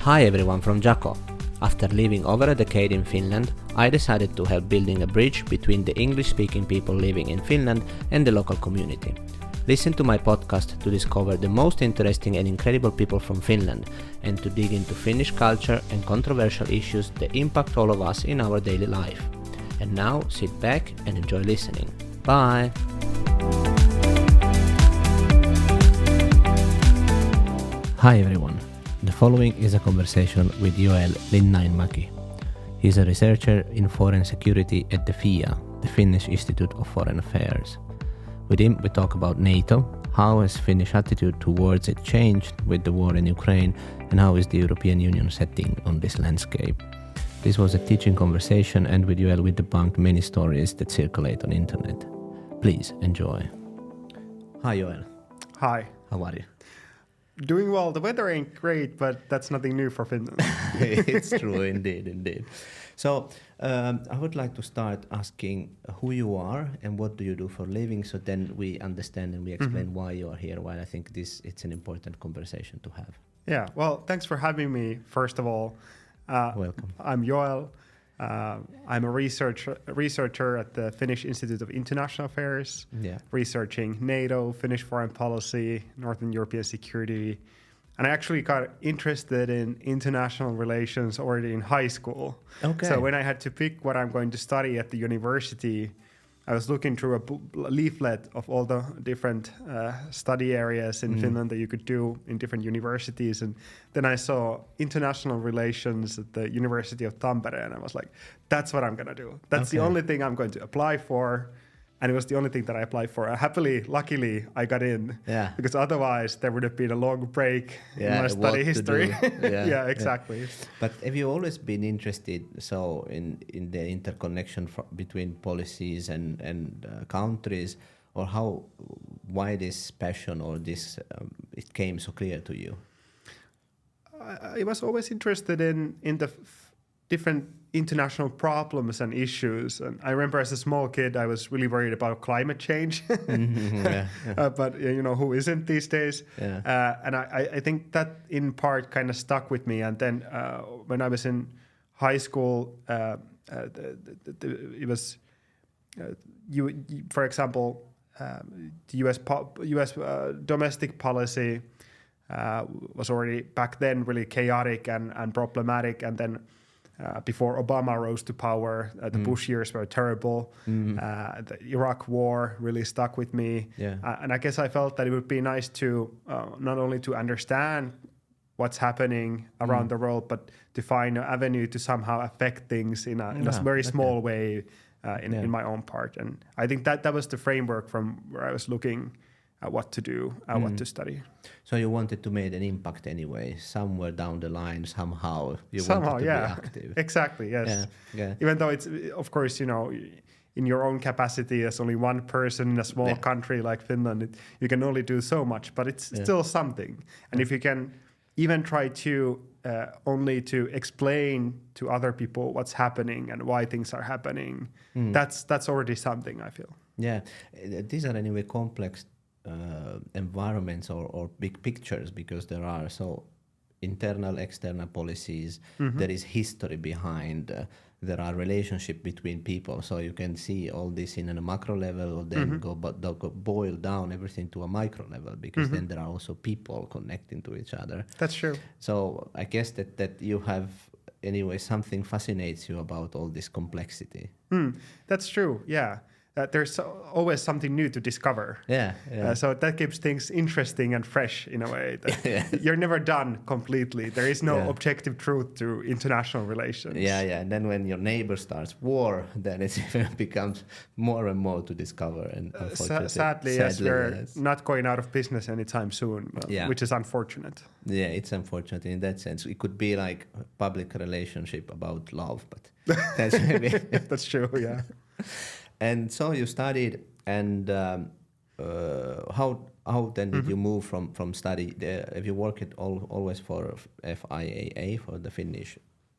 Hi everyone from Giaco. After living over a decade in Finland, I decided to help building a bridge between the English-speaking people living in Finland and the local community. Listen to my podcast to discover the most interesting and incredible people from Finland and to dig into Finnish culture and controversial issues that impact all of us in our daily life. And now sit back and enjoy listening. Bye! Hi everyone. The following is a conversation with Joel Linnainmäki. He is a researcher in foreign security at the FIIA, the Finnish Institute of Foreign Affairs. With him we talk about NATO, how has Finnish attitude towards it changed with the war in Ukraine, and how is the European Union setting on this landscape. This was a teaching conversation, and with Joel we debunked many stories that circulate on internet. Please enjoy. Hi Joel. Hi. How are you? Doing well. The weather ain't great, but that's nothing new for Finland. It's true, indeed. So I would like to start asking who you are and what do you do for a living, so then we understand and we explain why you are here, why I think it's an important conversation to have. Yeah, well, thanks for having me, first of all. Welcome. I'm Joel. I'm a researcher at the Finnish Institute of International Affairs, researching NATO, Finnish foreign policy, Northern European security. And I actually got interested in international relations already in high school. Okay. So when I had to pick what I'm going to study at the university, I was looking through a leaflet of all the different study areas in Finland that you could do in different universities. And then I saw international relations at the University of Tampere. And I was like, that's what I'm going to do. That's the only thing I'm going to apply for. And it was the only thing that I applied for. Luckily, I got in. Yeah. Because otherwise, there would have been a long break in my study history. Yeah, exactly. Yeah. But have you always been interested in the interconnection between policies and countries, or why this passion or this it came so clear to you? I was always interested in the different international problems and issues. And I remember as a small kid, I was really worried about climate change. But who isn't these days? Yeah. And I think that in part kind of stuck with me. And then when I was in high school, it was, for example, the U.S. Domestic policy was already back then really chaotic and problematic. And then before Obama rose to power, the Bush years were terrible. The Iraq war really stuck with me. Yeah. And I guess I felt that it would be nice to not only to understand what's happening around the world, but to find an avenue to somehow affect things in a very small way in my own part. And I think that was the framework from where I was looking at what to do, what to study. So you wanted to make an impact anyway, somewhere down the line, somehow you wanted to be active. Exactly, yes. Yeah. Even though it's, of course, in your own capacity as only one person in a small country like Finland, you can only do so much, but it's still something. And if you can even try to only to explain to other people what's happening and why things are happening, that's already something, I feel. Yeah, these are anyway complex environments or big pictures, because there are internal, external policies, there is history behind, there are relationship between people, so you can see all this in a macro level, or then boil down everything to a micro level, because then there are also people connecting to each other. That's true. So I guess that you have anyway something fascinates you about all this complexity. That's true, yeah. There's always something new to discover. So that keeps things interesting and fresh in a way. You're never done completely. There is no objective truth to international relations. And then when your neighbor starts war, then it becomes more and more to discover. And sadly, we're not going out of business anytime soon, which is unfortunate. Yeah, it's unfortunate in that sense. It could be like a public relationship about love, but that's maybe that's true. Yeah. And so you studied, and how then did you move from study? Have you worked always for FIIA, for the Finnish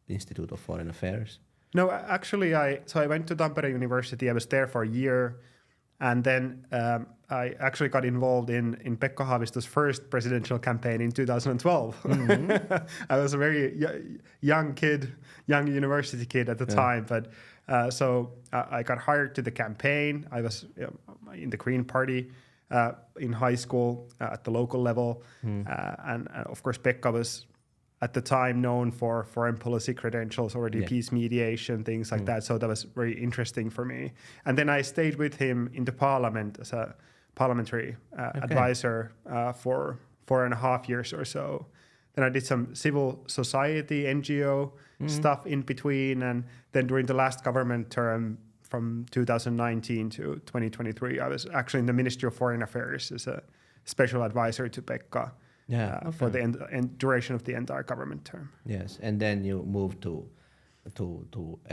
Institute of Foreign Affairs? No, actually, I went to Tampere University. I was there for a year, And then I actually got involved in Pekka Haavisto's first presidential campaign in 2012. I was a very young university kid at the time, but so I got hired to the campaign. I was in the Green Party in high school at the local level, and of course Pekka was at the time known for foreign policy credentials, already peace mediation, things like that. So that was very interesting for me. And then I stayed with him in the parliament as a parliamentary advisor for 4.5 years or so. Then I did some civil society, NGO stuff in between. And then during the last government term from 2019 to 2023, I was actually in the Ministry of Foreign Affairs as a special advisor to Pekka. For the duration of the entire government term. Yes, and then you moved to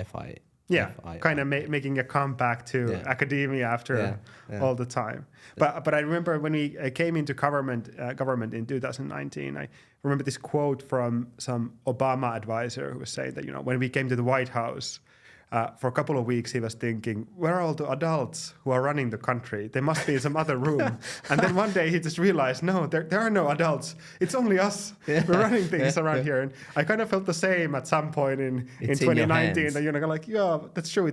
FI. Yeah, kind of making a comeback to academia after all the time. But I remember when we came into government in 2019, I remember this quote from some Obama advisor who was saying that, when we came to the White House, for a couple of weeks, he was thinking, where are all the adults who are running the country? They must be in some other room. And then one day he just realized, no, there are no adults. It's only us. We're running things around here. And I kind of felt the same at some point in 2019. That like, that's true.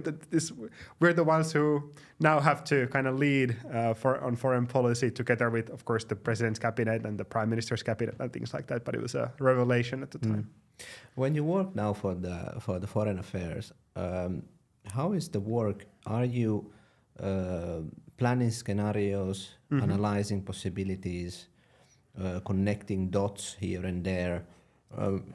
We're the ones who now have to kind of lead on foreign policy together with, of course, the president's cabinet and the prime minister's cabinet and things like that. But it was a revelation at the time. When you work now for the foreign affairs, how is the work? Are you planning scenarios, analyzing possibilities, connecting dots here and there?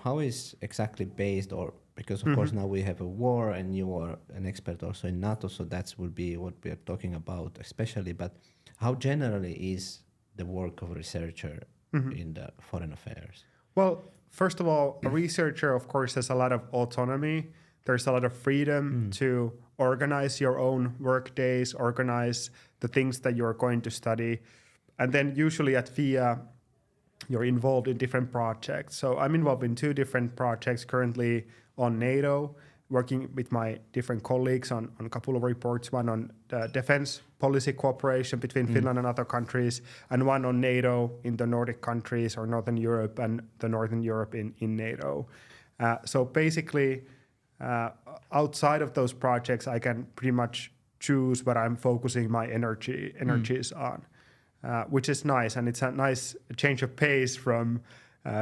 How is exactly based, or because of course now we have a war and you are an expert also in NATO, so that will be what we are talking about especially, but how generally is the work of a researcher in the foreign affairs? Well, first of all, a researcher, of course, has a lot of autonomy. There's a lot of freedom to organize your own work days, organize the things that you're going to study. And then usually at FIIA, you're involved in different projects. So I'm involved in 2 different projects currently on NATO, working with my different colleagues on a couple of reports, one on defense policy cooperation between Finland and other countries, and one on NATO in the Nordic countries or Northern Europe and the Northern Europe in NATO. So basically, outside of those projects, I can pretty much choose what I'm focusing my energies on, which is nice. And it's a nice change of pace from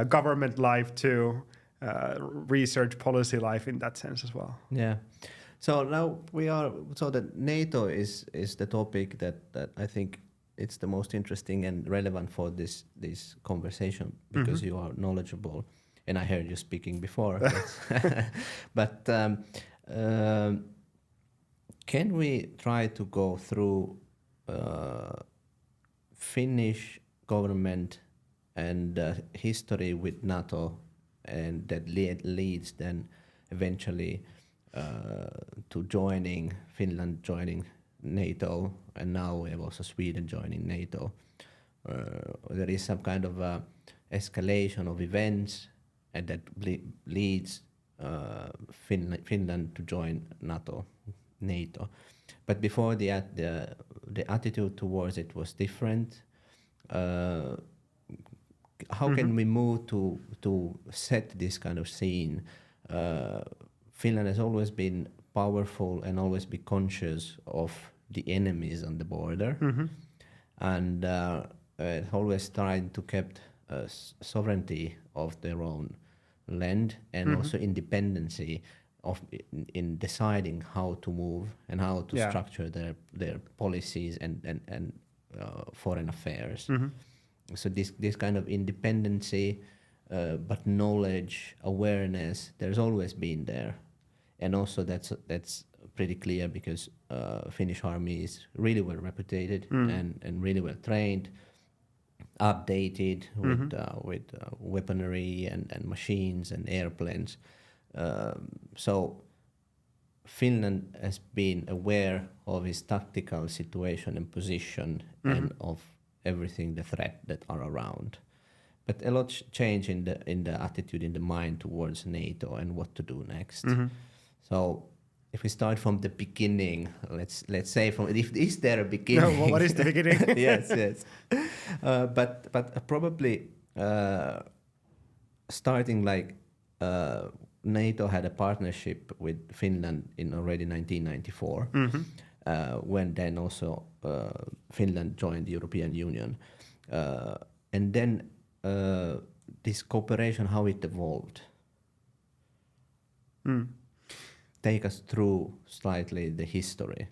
government life to research policy life in that sense as well. Yeah. So now that NATO is the topic that I think it's the most interesting and relevant for this conversation because you are knowledgeable. And I heard you speaking before. But can we try to go through Finnish government and history with NATO, and that leads then eventually to Finland joining NATO, and now we have also Sweden joining NATO. There is some kind of escalation of events, and that leads Finland to join NATO. But before the attitude towards it was different. How can we move to set this kind of scene? Finland has always been powerful and always be conscious of the enemies on the border, and always trying to keep sovereignty of their own land and also independency in deciding how to move and how to structure their policies and foreign affairs. So this kind of independency, but knowledge, awareness, there's always been there, and also that's pretty clear because Finnish army is really well reputed and really well trained, updated with weaponry and machines and airplanes. So Finland has been aware of its tactical situation and position and of everything, the threat that are around. But a lot change in the attitude, in the mind towards NATO and what to do next. So if we start from the beginning, let's say from if is there a beginning? No, what is the beginning? yes. But probably starting like NATO had a partnership with Finland in already 1994, when then also Finland joined the European Union, and then this cooperation, how it evolved. Take us through slightly the history.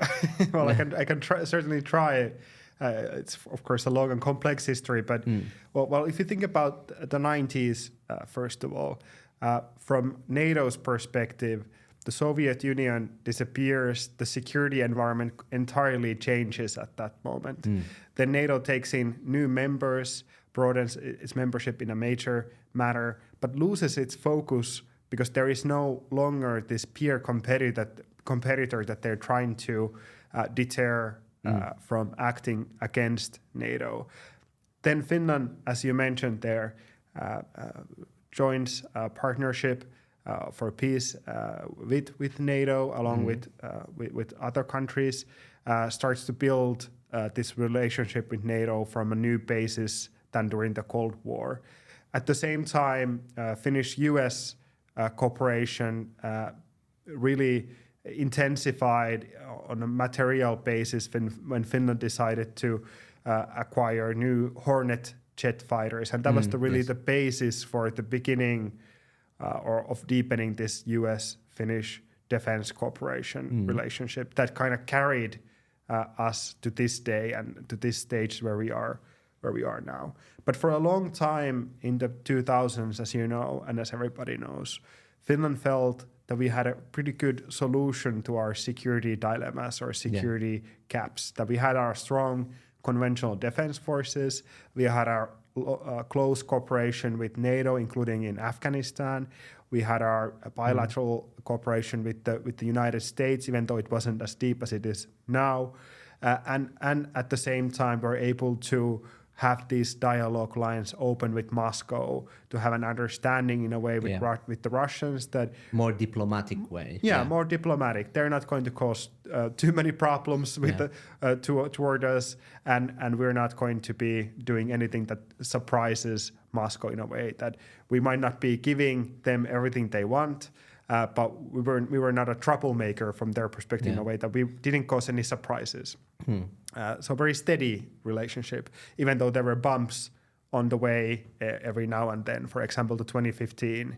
Well, I can certainly try. It's of course a long and complex history, but well, if you think about the 90s, first of all, from NATO's perspective, the Soviet Union disappears, the security environment entirely changes at that moment. Then NATO takes in new members, broadens its membership in a major manner, but loses its focus because there is no longer this peer competitor that they're trying to deter from acting against NATO. Then Finland, as you mentioned there, joins a partnership for peace with NATO, along with other countries, starts to build this relationship with NATO from a new basis than during the Cold War. At the same time, Finnish-US cooperation really intensified on a material basis when Finland decided to acquire new Hornet jet fighters, and that was really the basis for the beginning or of deepening this US-Finnish defense cooperation relationship that kind of carried us to this day and to this stage where we are now. But for a long time in the 2000s, as you know, and as everybody knows, Finland felt that we had a pretty good solution to our security dilemmas or security gaps, that we had our strong conventional defense forces, we had our close cooperation with NATO, including in Afghanistan, we had our bilateral cooperation with the United States, even though it wasn't as deep as it is now, and at the same time we're able to have these dialogue lines open with Moscow, to have an understanding in a way with the Russians that... More diplomatic way. Yeah, more diplomatic. They're not going to cause too many problems with toward us, and we're not going to be doing anything that surprises Moscow in a way that we might not be giving them everything they want, but we were not a troublemaker from their perspective in a way that we didn't cause any surprises. So very steady relationship, even though there were bumps on the way every now and then. For example, the 2015,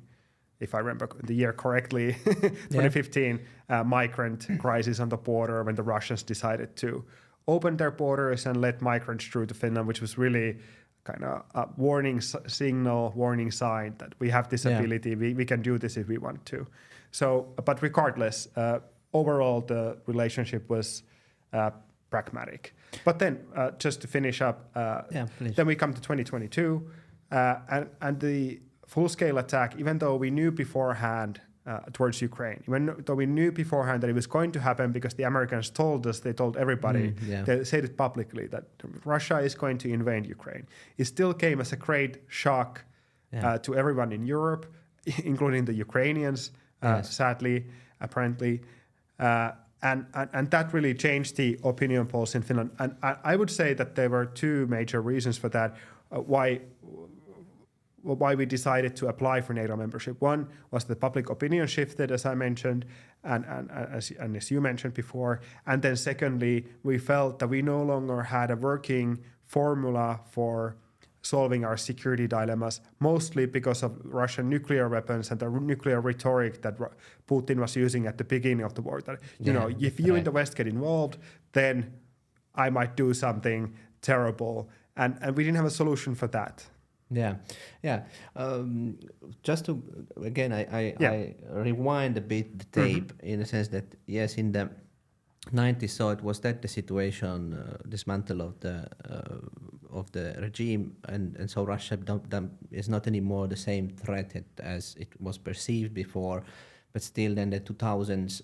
if I remember the year correctly, 2015 migrant crisis on the border when the Russians decided to open their borders and let migrants through to Finland, which was really kind of a warning sign that we have this ability, we can do this if we want to. So, but regardless, overall the relationship was pragmatic. But then, just to finish up, then we come to 2022, and the full-scale attack, even though we knew beforehand towards Ukraine, even though we knew beforehand that it was going to happen because the Americans told us, they told everybody, they said it publicly, that Russia is going to invade Ukraine. It still came as a great shock to everyone in Europe, including the Ukrainians, sadly, apparently. And that really changed the opinion polls in Finland. And I would say that there were two major reasons for that, why we decided to apply for NATO membership. One was the public opinion shifted, as I mentioned, and as you mentioned before. And then secondly, we felt that we no longer had a working formula for solving our security dilemmas, mostly because of Russian nuclear weapons and the nuclear rhetoric that Putin was using at the beginning of the war. That, if you in the West get involved, then I might do something terrible. And we didn't have a solution for that. Just to, again, I rewind a bit the tape in the sense that, yes, in the 90s, so it was that the situation, dismantle of the regime, and so Russia is not anymore the same threat as it was perceived before, but still then the 2000s,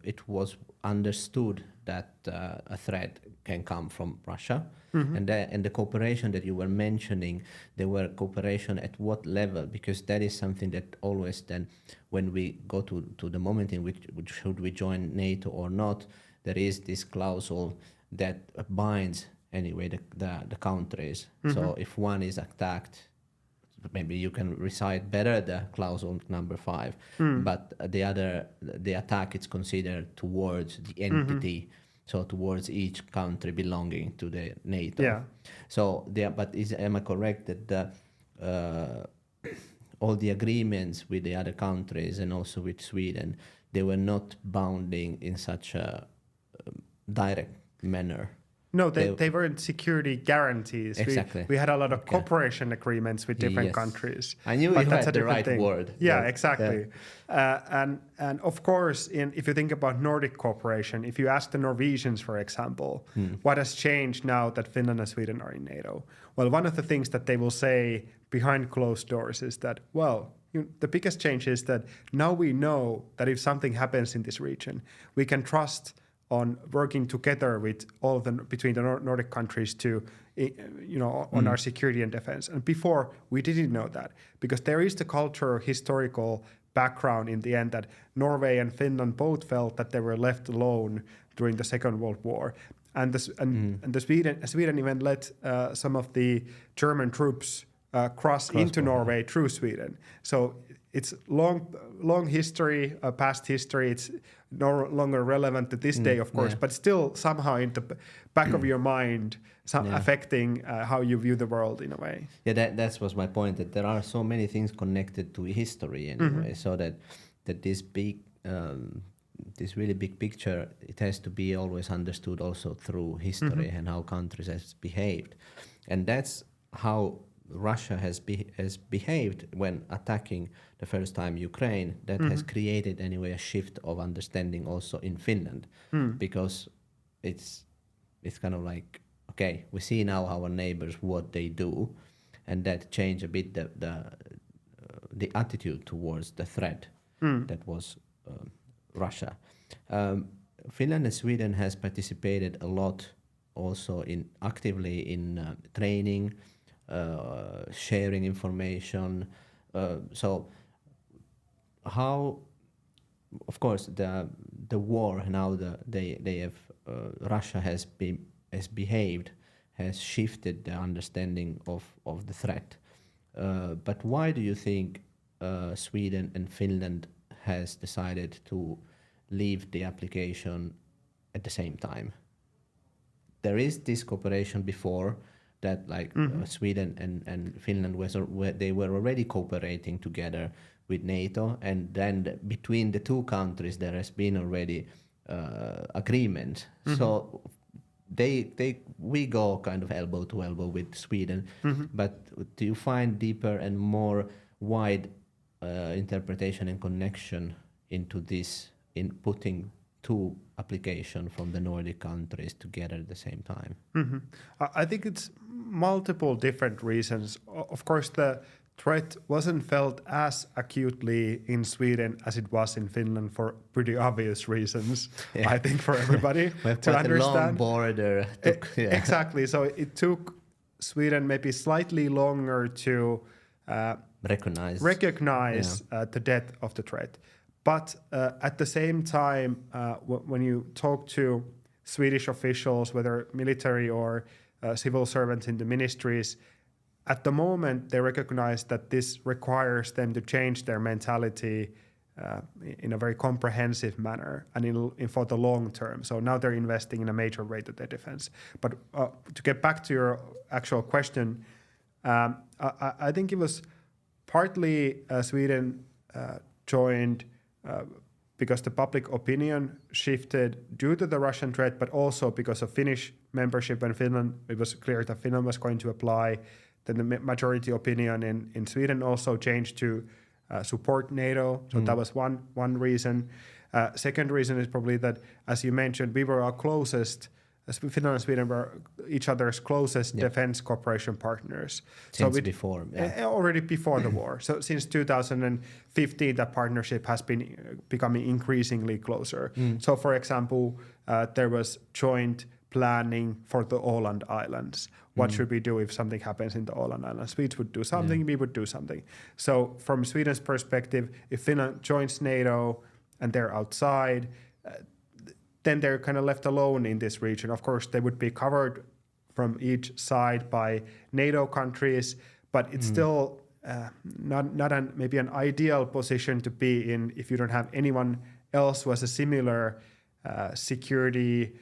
it was understood that a threat can come from Russia. And the cooperation that you were mentioning, there were cooperation at what level? Because that is something that always then, when we go to the moment in which should we join NATO or not, there is this clause that binds anyway the countries. So if one is attacked, maybe you can recite better the clause number 5, but the attack is considered towards the entity. So towards each country belonging to the NATO. Yeah. So but am I correct that all the agreements with the other countries and also with Sweden, they were not bounding in such a direct manner? No, they weren't security guarantees. Exactly. We had a lot of cooperation agreements with different countries. I knew you had the right word. Yeah, exactly. Yeah. And of course, if you think about Nordic cooperation, if you ask the Norwegians, for example, what has changed now that Finland and Sweden are in NATO? Well, one of the things that they will say behind closed doors is that, the biggest change is that now we know that if something happens in this region, we can trust on working together with between the Nordic countries to, on our security and defense. And before, we didn't know that because there is the cultural, historical background in the end that Norway and Finland both felt that they were left alone during the Second World War. And Sweden even let some of the German troops cross into Norway through Sweden. So it's long history, past history. It's no longer relevant to this day, of course, but still somehow in the back of your mind, affecting how you view the world in a way. Yeah, that was my point, that there are so many things connected to history anyway, so that this big, this really big picture, it has to be always understood also through history and how countries has behaved. And that's how Russia has behaved when attacking the first time Ukraine. That has created anyway a shift of understanding also in Finland, because it's kind of like, okay, we see now our neighbors what they do, and that changed a bit the attitude towards the threat that was Russia. Finland and Sweden has participated a lot also actively in training, sharing information. So how, of course, the war now they have Russia has behaved, has shifted the understanding of the threat. But why do you think Sweden and Finland has decided to leave the application at the same time? There is this cooperation before that, Sweden and Finland they were already cooperating together with NATO, and then between the two countries there has been already agreement. So we go kind of elbow to elbow with Sweden, but do you find deeper and more wide interpretation and connection into this in putting two applications from the Nordic countries together at the same time? I think it's multiple different reasons. Of course, the threat wasn't felt as acutely in Sweden as it was in Finland for pretty obvious reasons, I think, for everybody to understand. A long border. Exactly. So it took Sweden maybe slightly longer to recognize the depth of the threat. But at the same time, when you talk to Swedish officials, whether military or civil servants in the ministries, at the moment they recognize that this requires them to change their mentality in a very comprehensive manner and for the long term. So now they're investing in a major way to their defense. But to get back to your actual question, I think it was partly Sweden joined because the public opinion shifted due to the Russian threat, but also because of Finnish membership. When Finland, it was clear that Finland was going to apply, then the majority opinion in Sweden also changed to support NATO. So that was one reason. Second reason is probably that, as you mentioned, we were our closest Finland and Sweden were each other's closest defense cooperation partners. Since before. Already before the war. So since 2015, that partnership has been becoming increasingly closer. So for example, there was joint planning for the Åland Islands. What should we do if something happens in the Åland Islands? Swedes would do something, we would do something. So from Sweden's perspective, if Finland joins NATO and they're outside, then they're kind of left alone in this region. Of course, they would be covered from each side by NATO countries, but it's still not maybe an ideal position to be in if you don't have anyone else who has a similar security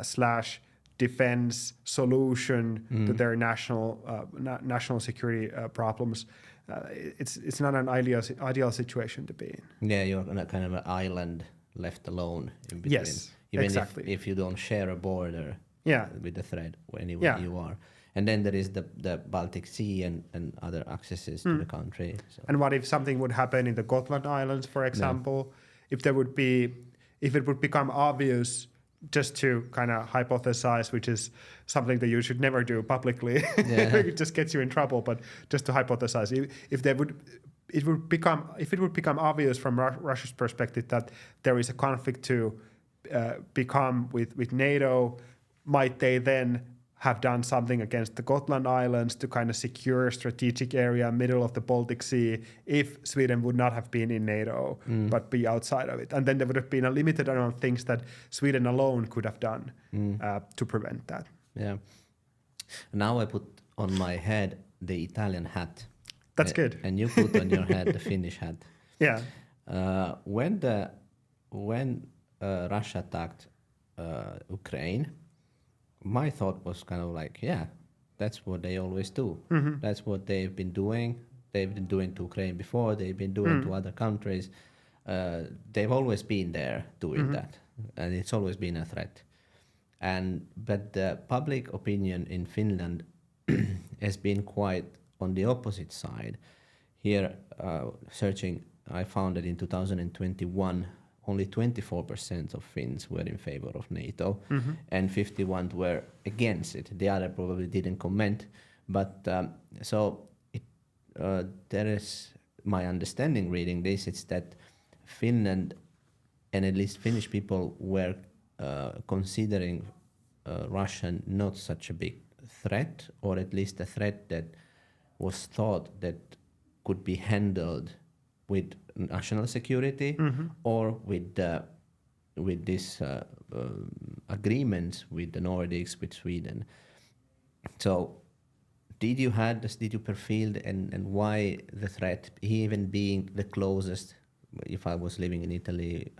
slash defense solution to their national security problems. It's not an ideal situation to be in. Yeah, you're on a kind of an island left alone in between. Yes, even exactly. if you don't share a border with the threat anywhere you are. And then there is the Baltic Sea and other accesses to the country. So. And what if something would happen in the Gotland Islands, for example? If it would become obvious, just to kind of hypothesize, which is something that you should never do publicly, it just gets you in trouble. But just to hypothesize, if it would become obvious from Russia's perspective that there is a conflict to become with NATO, might they then have done something against the Gotland Islands to kind of secure a strategic area middle of the Baltic Sea if Sweden would not have been in NATO but be outside of it? And then there would have been a limited amount of things that Sweden alone could have done to prevent that. Yeah. Now I put on my head the Italian hat. That's good. And you put on your head the Finnish hat. Yeah. When Russia attacked Ukraine, my thought was kind of like, that's what they always do. That's what they've been doing. They've been doing to Ukraine before. They've been doing to other countries. They've always been there doing that, and it's always been a threat. But the public opinion in Finland has been quite on the opposite side. Here, searching, I found that in 2021, only 24% of Finns were in favor of NATO, and 51% were against it. The other probably didn't comment, but there is my understanding reading this. It's that Finland, and at least Finnish people, were considering Russia not such a big threat, or at least a threat that was thought that could be handled with national security or with this agreements with the Nordics, with Sweden. So did you perceive and why the threat, even being the closest? If I was living in Italy,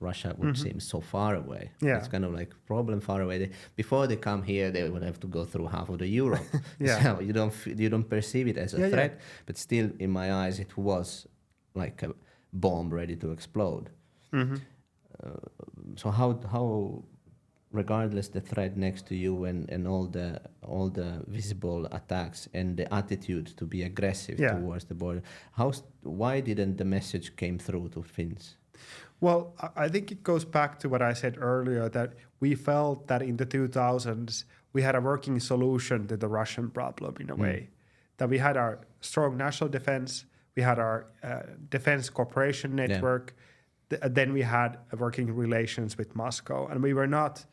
Russia would seem so far away. Yeah. It's kind of like problem far away. Before they come here, they would have to go through half of the Europe. So you don't perceive it as a threat, but still, in my eyes, it was like a bomb ready to explode. So how, regardless the threat next to you and all the visible attacks and the attitude to be aggressive towards the border, why didn't the message came through to Finns? Well, I think it goes back to what I said earlier, that we felt that in the 2000s we had a working solution to the Russian problem in a way, that we had our strong national defense, we had our defense cooperation network, then we had working relations with Moscow, and we were not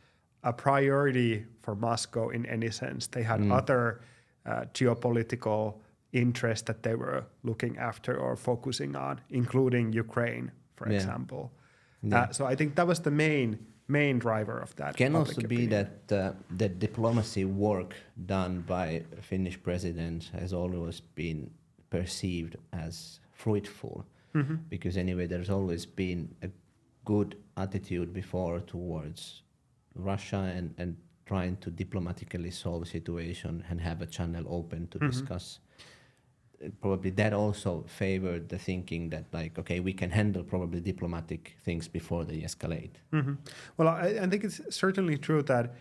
a priority for Moscow in any sense. They had other geopolitical interests that they were looking after or focusing on, including Ukraine, for example. So I think that was the main driver of that. Can also be that the diplomacy work done by Finnish presidents has always been perceived as fruitful, because anyway, there's always been a good attitude before towards Russia and trying to diplomatically solve a situation and have a channel open to discuss. Probably that also favored the thinking that, like, okay, we can handle probably diplomatic things before they escalate. Well, I think it's certainly true that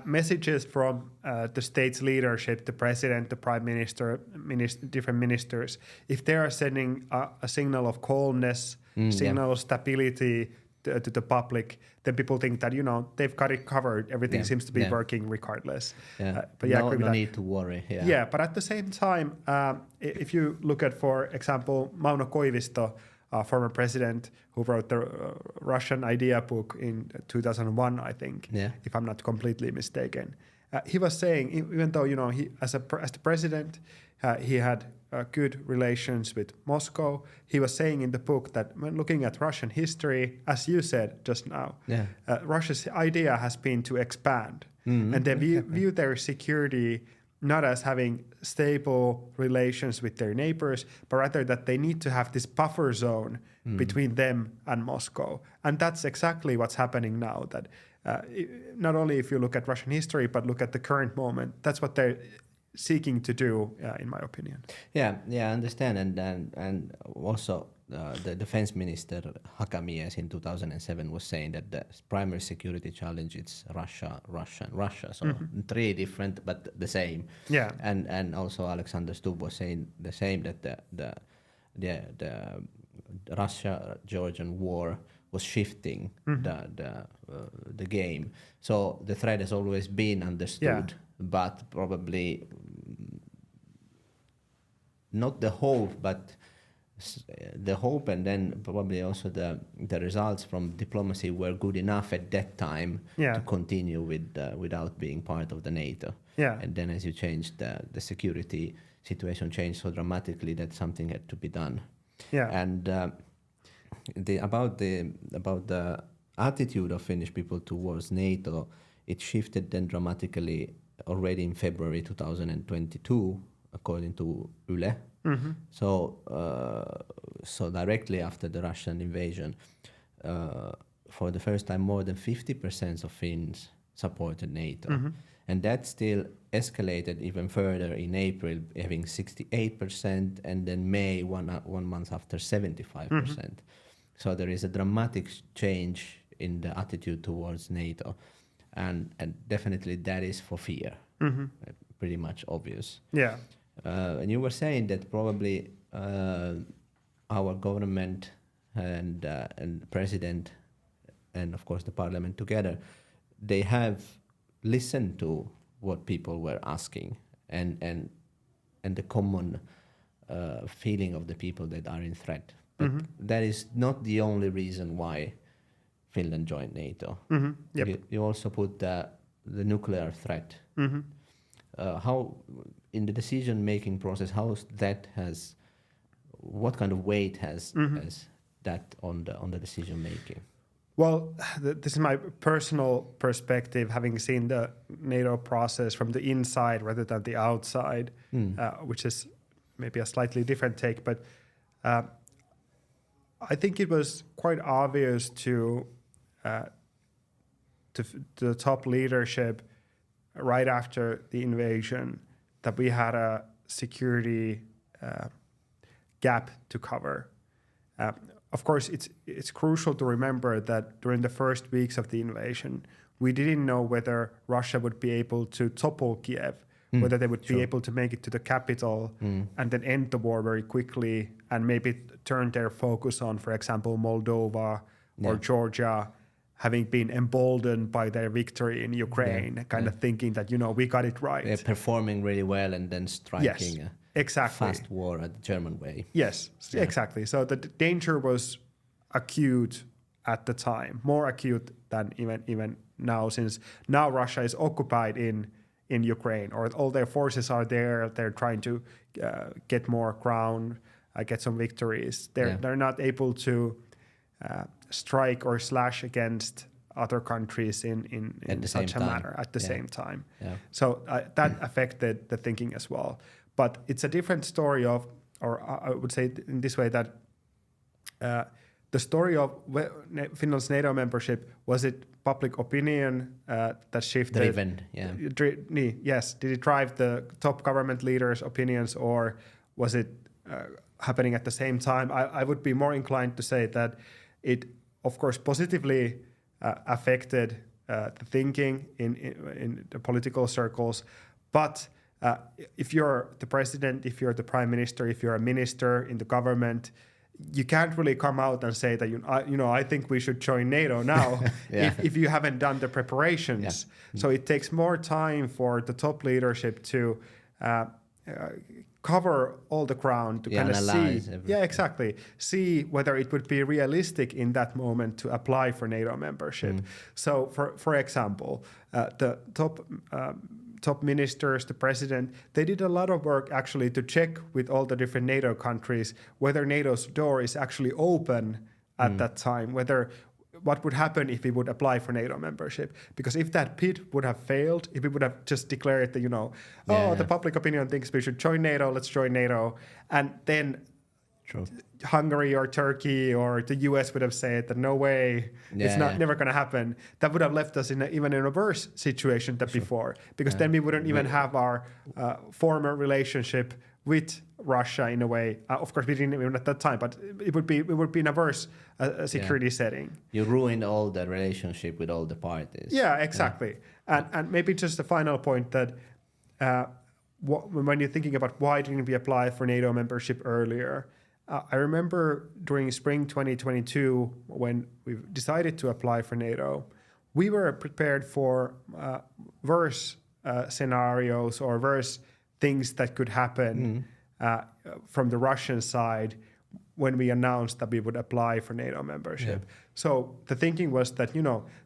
messages from the state's leadership, the president, the prime minister, different ministers, if they are sending a signal of calmness, signal of stability to the public, then people think that they've got it covered. Everything seems to be working regardless. But I agree with no need to worry. Yeah, but at the same time, if you look at, for example, Mauno Koivisto, former president who wrote the Russian idea book in 2001, I think, if I'm not completely mistaken, he was saying, even though he as the president, he had good relations with Moscow, he was saying in the book that when looking at Russian history, as you said just now, Russia's idea has been to expand, and they view their security not as having stable relations with their neighbors, but rather that they need to have this buffer zone between them and Moscow. And that's exactly what's happening now, that not only if you look at Russian history, but look at the current moment, that's what they're seeking to do, in my opinion. Yeah, I understand. And also the defense minister Hakamies in 2007 was saying that the primary security challenge is Russia. So three different but the same. Yeah. And also Alexander Stubb was saying the same, that the Russia-Georgian war was shifting the game. So the threat has always been understood, but probably not the hope, but the hope, and then probably also the results from diplomacy were good enough at that time to continue with without being part of the NATO. Yeah. And then as you changed, the security situation changed so dramatically that something had to be done. Yeah. And about the attitude of Finnish people towards NATO, it shifted then dramatically already in February 2022, according to Yle. So directly after the Russian invasion, for the first time, more than 50% of Finns supported NATO. And that still escalated even further in April, having 68%, and then May, one month after, 75%. So there is a dramatic change in the attitude towards NATO. And definitely that is for fear, pretty much obvious. Yeah. And you were saying that probably our government and president and of course the parliament together, they have listened to what people were asking and the common feeling of the people that are in threat. But that is not the only reason why Finland joined NATO. You also put the nuclear threat. How in the decision-making process, what kind of weight has that on the decision-making? Well, this is my personal perspective, having seen the NATO process from the inside rather than the outside, which is maybe a slightly different take. But I think it was quite obvious to the top leadership right after the invasion that we had a security gap to cover. Of course, it's crucial to remember that during the first weeks of the invasion, we didn't know whether Russia would be able to topple Kiev, whether they would be able to make it to the capital and then end the war very quickly and maybe turn their focus on, for example, Moldova or Georgia, having been emboldened by their victory in Ukraine, of thinking that, we got it right. They're performing really well and then striking exactly. fast war at the German way. Yes, exactly. So the danger was acute at the time, more acute than even now, since now Russia is occupied in Ukraine, or all their forces are there. They're trying to get more ground, get some victories. They're not able to strike or slash against other countries in such a manner at the same time. Yeah. So that affected the thinking as well. But it's a different story I would say in this way, that the story of Finland's NATO membership, was it public opinion that shifted? Driven, yes. Did it drive the top government leaders' opinions, or was it happening at the same time? I would be more inclined to say that it, of course, positively affected the thinking in the political circles, but if you're the president, if you're the prime minister, if you're a minister in the government, you can't really come out and say that I think we should join NATO now if you haven't done the preparations. So it takes more time for the top leadership to cover all the ground to kind of see everything. see whether it would be realistic in that moment to apply for NATO membership. So for example, the top ministers, the president, they did a lot of work actually to check with all the different NATO countries whether NATO's door is actually open at that time, what would happen if we would apply for NATO membership. Because if that bid would have failed, if we would have just declared that, the public opinion thinks we should join NATO, let's join NATO, and then Hungary or Turkey or the US would have said that no way, it's never going to happen. That would have left us even in a worse situation than before, because then we wouldn't even have our former relationship with Russia in a way. Of course, we didn't even at that time, but it would be in a worse security setting. You ruined all the relationship with all the parties. Yeah, exactly. And maybe just a final point that when you're thinking about why didn't we apply for NATO membership earlier, I remember during spring 2022 when we decided to apply for NATO, we were prepared for worse scenarios or worse things that could happen from the Russian side when we announced that we would apply for NATO membership. So the thinking was that,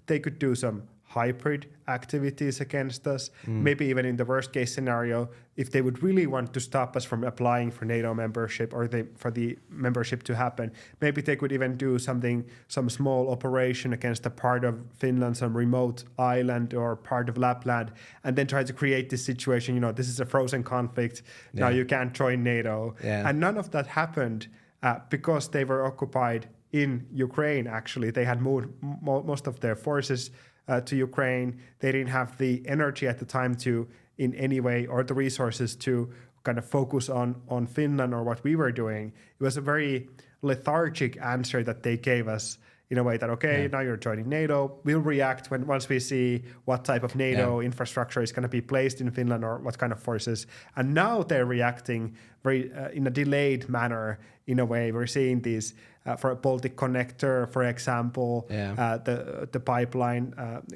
they could do some hybrid activities against us. Maybe even in the worst case scenario, if they would really want to stop us from applying for NATO membership or for the membership to happen, maybe they could even do some small operation against a part of Finland, some remote island or part of Lapland, and then try to create this situation, this is a frozen conflict, now you can't join NATO. And none of that happened because they were occupied in Ukraine, actually. They had moved most of their forces to Ukraine. They didn't have the energy at the time to, in any way, or the resources to kind of focus on Finland or what we were doing. It was a very lethargic answer that they gave us in a way that, now you're joining NATO. We'll react once we see what type of NATO infrastructure is going to be placed in Finland or what kind of forces. And now they're reacting very in a delayed manner. In a way, we're seeing these for a Baltic connector, for example, the pipeline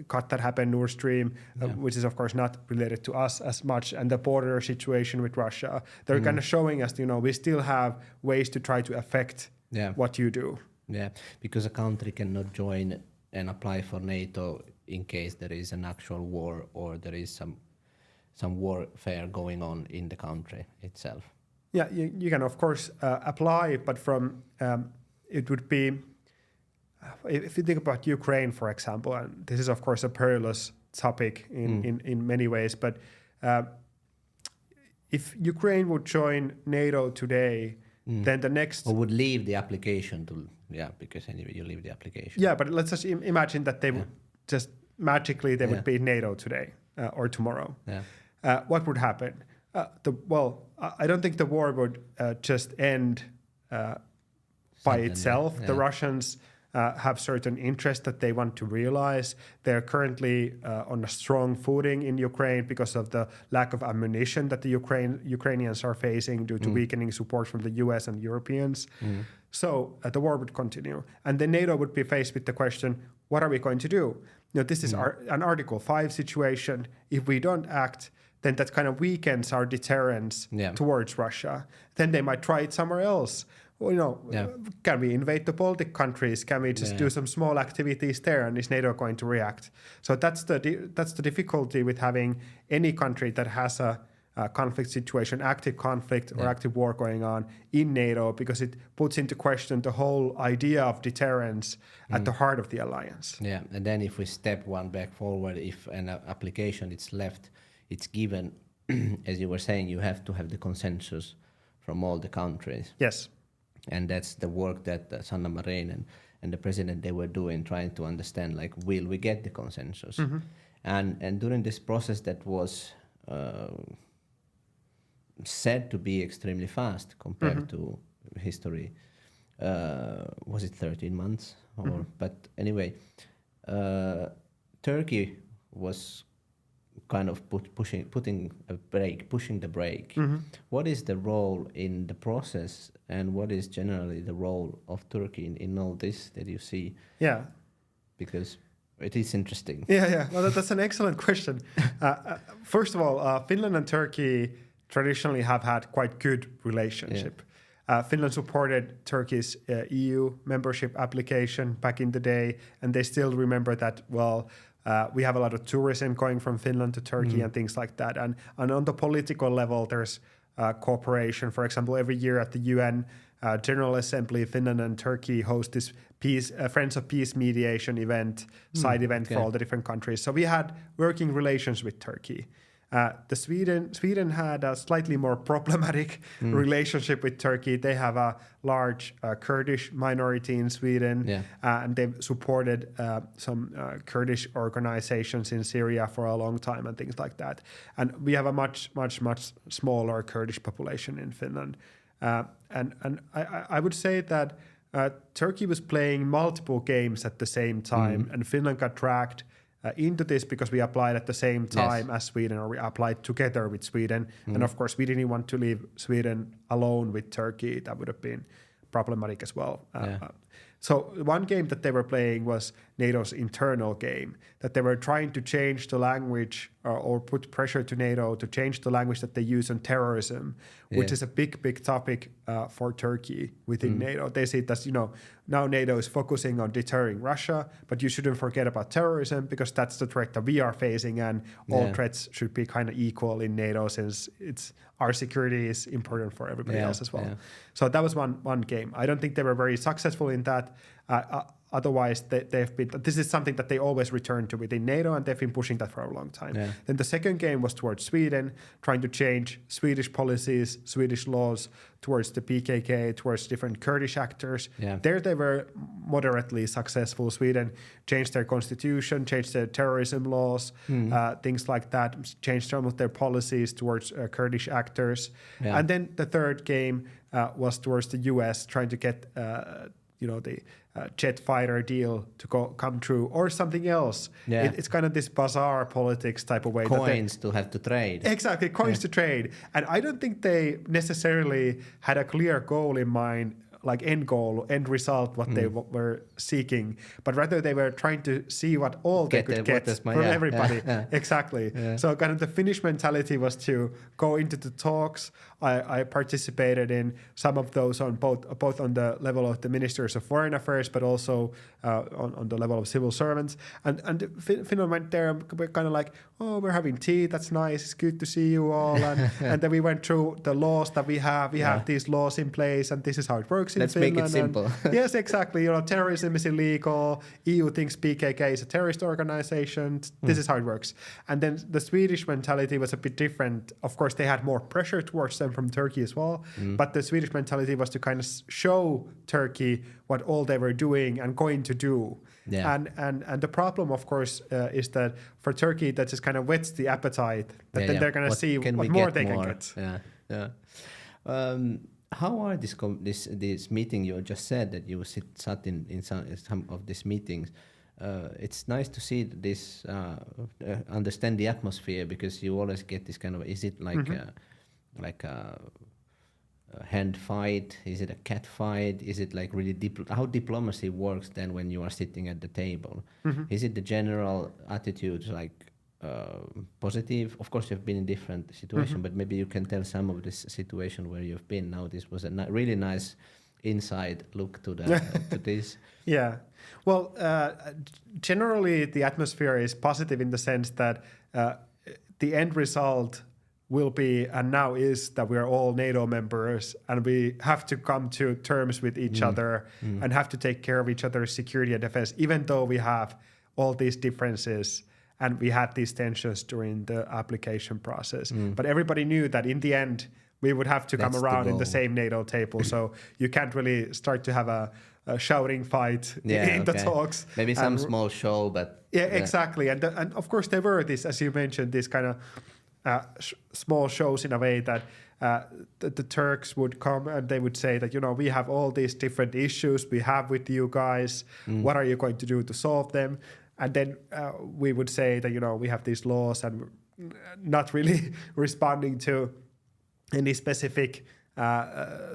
cut that happened, Nord Stream, which is of course not related to us as much, and the border situation with Russia. They're kind of showing us, we still have ways to try to affect what you do. Yeah, because a country cannot join and apply for NATO in case there is an actual war or there is some warfare going on in the country itself. Yeah, you can of course apply, but from it would be if you think about Ukraine, for example, and this is of course a perilous topic in many ways, but if Ukraine would join NATO today, then the next... Or would leave the application to... Yeah, because anyway, you leave the application. Yeah, but let's just imagine that they would just magically would be NATO today or tomorrow. Yeah. What would happen? I don't think the war would just end by itself. Yeah. The Russians have certain interests that they want to realize. They're currently on a strong footing in Ukraine because of the lack of ammunition that the Ukrainians are facing due to weakening support from the US and Europeans. So the war would continue. And then NATO would be faced with the question, what are we going to do? This is an Article 5 situation. If we don't act, then that kind of weakens our deterrence towards Russia. Then they might try it somewhere else. Well, can we invade the Baltic countries? Can we just do some small activities there? And is NATO going to react? So that's the difficulty with having any country that has a conflict situation, active conflict or active war going on in NATO, because it puts into question the whole idea of deterrence at the heart of the alliance. Yeah, and then if we step one back forward, if an application is left, it's given, as you were saying, you have to have the consensus from all the countries. Yes. And that's the work that Sanna Marin and the president, they were doing, trying to understand, like, will we get the consensus? And during this process that was said to be extremely fast compared to history, was it 13 months? But anyway, Turkey was kind of pushing the brake. What is the role in the process, and what is generally the role of Turkey in all this that you see? Yeah. Because it is interesting. Yeah. Well, that's an excellent question. First of all, Finland and Turkey traditionally have had quite good relationship. Finland supported Turkey's EU membership application back in the day, and they still remember that well. We have a lot of tourism going from Finland to Turkey and things like that. And on the political level, there's cooperation. For example, every year at the UN General Assembly, Finland and Turkey host this Friends of Peace mediation event, side event for all the different countries. So we had working relations with Turkey. Sweden had a slightly more problematic relationship with Turkey. They have a large Kurdish minority in Sweden, and they've supported some Kurdish organizations in Syria for a long time and things like that. And we have a much smaller Kurdish population in Finland. And I would say that Turkey was playing multiple games at the same time, and Finland got dragged into this because we applied at the same time as Sweden, or we applied together with Sweden. And of course, we didn't want to leave Sweden alone with Turkey. That would have been problematic as well. So one game that they were playing was NATO's internal game, that they were trying to change the language or put pressure to NATO to change the language that they use on terrorism, which is a big topic for Turkey within NATO. They see it as, now NATO is focusing on deterring Russia, but you shouldn't forget about terrorism because that's the threat that we are facing, and all threats should be kind of equal in NATO since our security is important for everybody else as well. Yeah. So that was one game. I don't think they were very successful in that. Otherwise, this is something that they always return to within NATO, and they've been pushing that for a long time. Yeah. Then the second game was towards Sweden, trying to change Swedish policies, Swedish laws towards the PKK, towards different Kurdish actors. Yeah. There they were moderately successful. Sweden changed their constitution, changed their terrorism laws, things like that, changed some of their policies towards Kurdish actors. Yeah. And then the third game was towards the US, trying to get the jet fighter deal to come true, or something else. Yeah. It's kind of this bazaar politics type of way. Coins to have to trade. Exactly, coins to trade. And I don't think they necessarily had a clear goal in mind, like end result, what they were seeking, but rather they were trying to see what all they could get from everybody. Exactly. Yeah. So kind of the Finnish mentality was to go into the talks. I participated in some of those on both on the level of the ministers of foreign affairs, but also on the level of civil servants. And Finland went there and we're kind of like, oh, we're having tea. That's nice. It's good to see you all. And then we went through the laws that we have. We have these laws in place, and this is how it works in Finland. Let's make it simple. Yes, exactly. Terrorism is illegal. EU thinks PKK is a terrorist organization. This is how it works. And then the Swedish mentality was a bit different. Of course, they had more pressure towards them from Turkey as well. But the Swedish mentality was to kind of show Turkey what all they were doing and going to do. Yeah. And the problem, of course, is that for Turkey, that just kind of whets the appetite. That then they're going to see what more they can get. Yeah. How are this meeting you just said that you sat in some of these meetings? It's nice to see this, understand the atmosphere, because you always get this kind of, is it like a hand fight? Is it a cat fight? Is it like really how diplomacy works then when you are sitting at the table? Is it the general attitude like positive? Of course, you've been in different situations, but maybe you can tell some of this situation where you've been. Now, this was a really nice inside look to this. Yeah. Well, generally the atmosphere is positive in the sense that the end result will be, and now is, that we are all NATO members and we have to come to terms with each other and have to take care of each other's security and defense, even though we have all these differences and we had these tensions during the application process. But everybody knew that in the end, we would have to come around in the same NATO table. So you can't really start to have a shouting fight in the talks. Maybe some small show, but... Yeah, exactly. And of course there were this, as you mentioned, this kind of small shows in a way that the Turks would come and they would say that, we have all these different issues we have with you guys. What are you going to do to solve them? And then we would say that, we have these laws and not really responding to any specific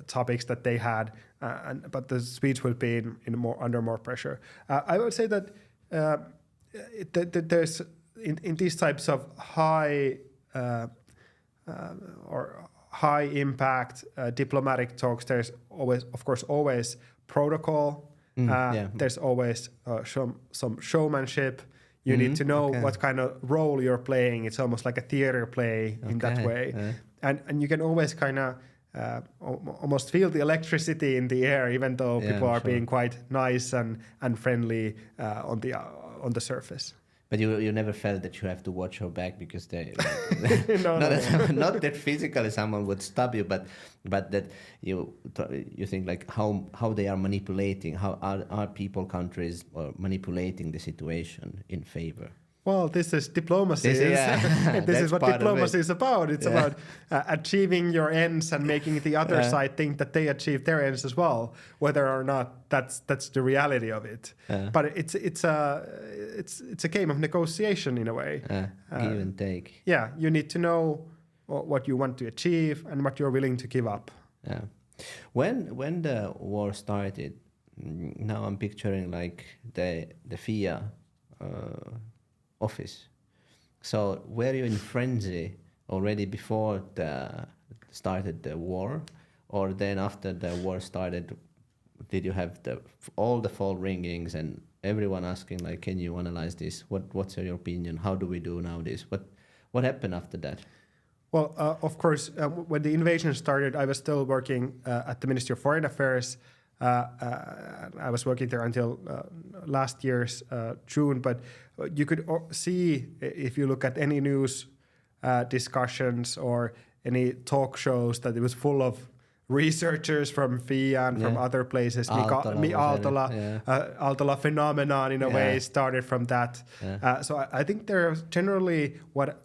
topics that they had, but the speech would be under more pressure. I would say that there's in these types of high or high impact diplomatic talks, there's always, of course, always protocol. There's always some showmanship. You need to know what kind of role you're playing. It's almost like a theater play in that way. And you can always kind of almost feel the electricity in the air, even though people are being quite nice and friendly on the surface. But you never felt that you have to watch your back because they No. not that physically someone would stab you, but that you think like how they are manipulating, how are countries manipulating the situation in favor. Well, this is diplomacy. This is what diplomacy is about. It's about achieving your ends and making the other side think that they achieve their ends as well, whether or not that's the reality of it. But it's a game of negotiation in a way. Give and take. Yeah, you need to know what you want to achieve and what you're willing to give up. Yeah. When the war started, now I'm picturing like the FIIA office. So were you in frenzy already before started the war, or then after the war started, did you have all the phone ringings and everyone asking like, can you analyze this? What's your opinion? How do we do now this? What happened after that? Well, of course, when the invasion started, I was still working at the Ministry of Foreign Affairs. I was working there until last year's June, but you could see, if you look at any news discussions or any talk shows, that it was full of researchers from FIIA and from other places. Aaltola phenomenon in a way started from that. So I think there's generally what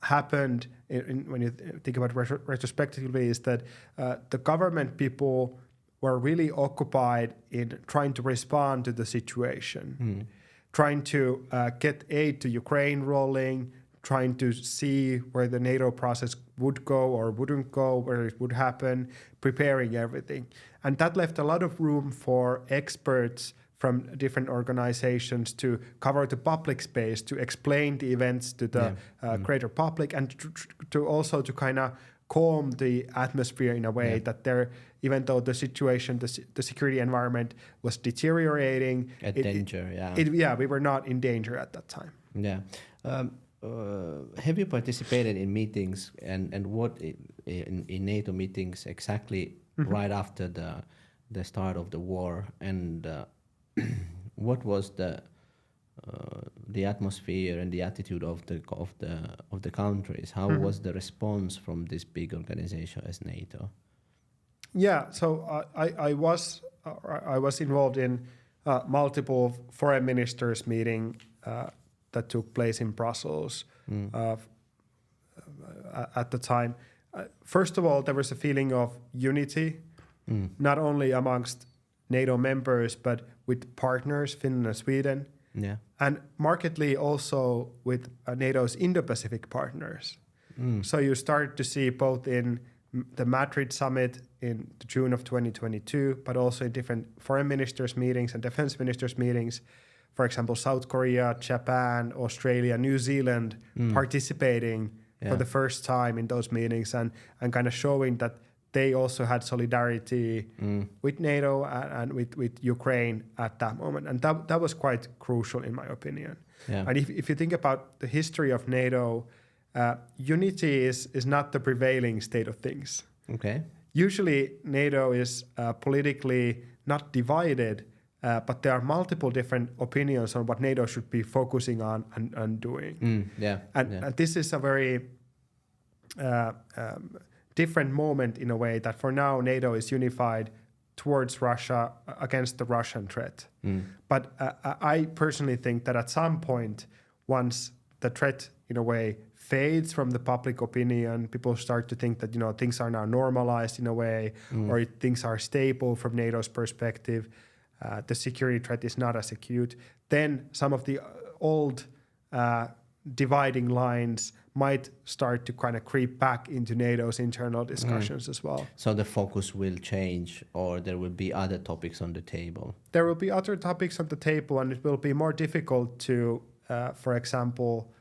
happened when you think about retrospectively is that the government people were really occupied in trying to respond to the situation, trying to get aid to Ukraine rolling, trying to see where the NATO process would go or wouldn't go, where it would happen, preparing everything. And that left a lot of room for experts from different organizations to cover the public space, to explain the events to the greater public, and to also to kind of calm the atmosphere in a way that there, even though the situation, the security environment was deteriorating, we were not in danger at that time. Yeah. Have you participated in meetings and what in NATO meetings exactly right after the start of the war, and what was the atmosphere and the attitude of the countries? How was the response from this big organization as NATO? Yeah, so I was involved in multiple foreign ministers meeting that took place in Brussels at the time. First of all, there was a feeling of unity, not only amongst NATO members, but with partners, Finland and Sweden, and markedly also with NATO's Indo-Pacific partners. So you started to see both in the Madrid summit in June of 2022, but also in different foreign ministers' meetings and defense ministers' meetings. For example, South Korea, Japan, Australia, New Zealand participating for the first time in those meetings and kind of showing that they also had solidarity with NATO and with Ukraine at that moment. And that was quite crucial in my opinion. Yeah. And if you think about the history of NATO, unity is not the prevailing state of things. Okay. Usually NATO is politically not divided, but there are multiple different opinions on what NATO should be focusing on and doing. And this is a very different moment in a way that for now NATO is unified towards Russia against the Russian threat. But I personally think that at some point, once the threat in a way fades from the public opinion, people start to think that things are now normalized in a way, or things are stable from NATO's perspective. The security threat is not as acute. Then some of the old dividing lines might start to kind of creep back into NATO's internal discussions as well. So the focus will change, or there will be other topics on the table? There will be other topics on the table, and it will be more difficult to, for example,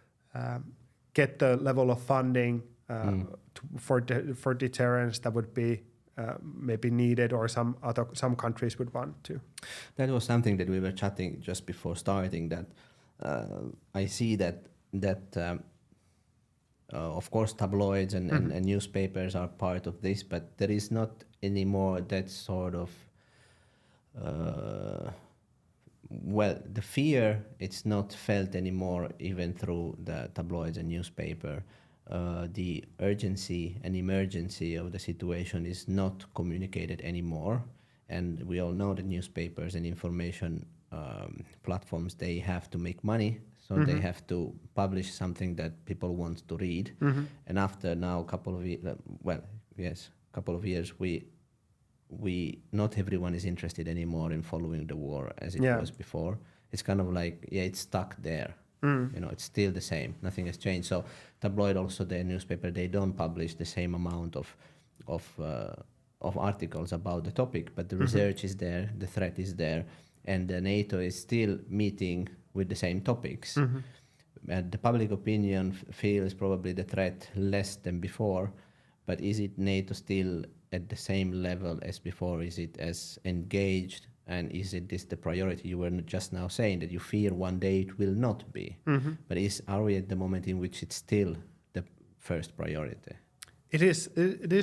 get the level of funding for deterrence that would be maybe needed, or some countries would want to. That was something that we were chatting just before starting, that I see that of course tabloids and newspapers are part of this, but there is not anymore that sort of the fear, it's not felt anymore even through the tabloids and newspaper. The urgency and emergency of the situation is not communicated anymore, and we all know that newspapers and information platforms, they have to make money, so they have to publish something that people want to read. And after now a couple of years, we not everyone is interested anymore in following the war as it was before. It's kind of like, it's stuck there. It's still the same. Nothing has changed. So tabloid, also the newspaper, they don't publish the same amount of articles about the topic, but the research is there, the threat is there, and the NATO is still meeting with the same topics. And the public opinion feels probably the threat less than before, but is it NATO still at the same level as before? Is it as engaged? And is it this the priority? You were just now saying that you fear one day it will not be. But are we at the moment in which it's still the first priority? It is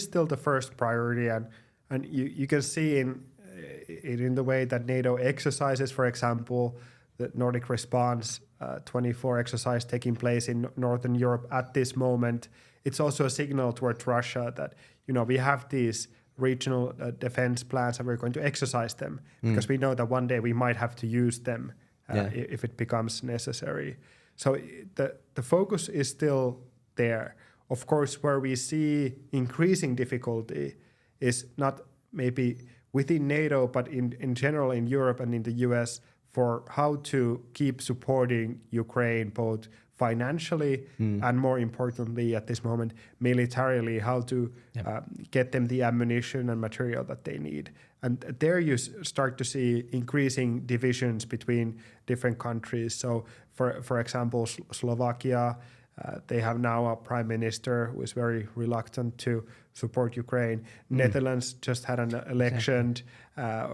still the first priority, and you can see in the way that NATO exercises, for example, the Nordic Response 24 exercise taking place in Northern Europe at this moment. It's also a signal towards Russia that we have these regional defense plans and we're going to exercise them because we know that one day we might have to use them if it becomes necessary. So the focus is still there. Of course, where we see increasing difficulty is not maybe within NATO, but in general in Europe and in the US, for how to keep supporting Ukraine both financially and, more importantly at this moment, militarily, how to get them the ammunition and material that they need. And there you start to see increasing divisions between different countries. So for example, Slovakia, they have now a prime minister who is very reluctant to support Ukraine. Netherlands just had an election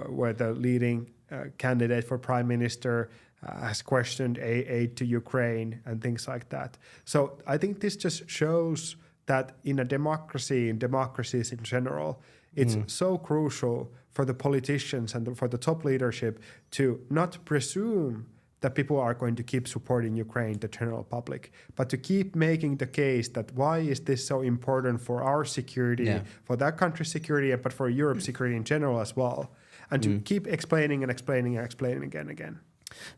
where the leading candidate for prime minister has questioned aid to Ukraine and things like that. So I think this just shows that in a democracy, in democracies in general, it's so crucial for the politicians and for the top leadership to not presume that people are going to keep supporting Ukraine, the general public, but to keep making the case that why is this so important for our security, for that country's security, but for Europe's security in general as well, and to keep explaining and explaining and explaining again and again.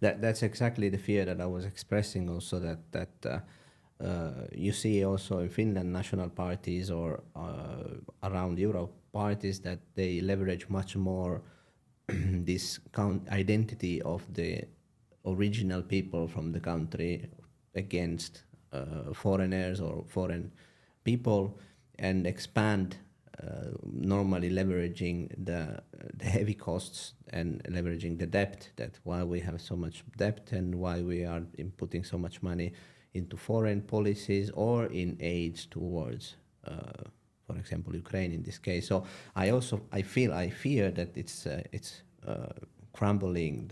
That's exactly the fear that I was expressing also, that you see also in Finland national parties or around Europe parties that they leverage much more this identity of the original people from the country against foreigners or foreign people, and expand, normally leveraging the heavy costs and leveraging the debt, that why we have so much debt and why we are inputting so much money into foreign policies or in aid towards, for example, Ukraine in this case. So I fear that it's crumbling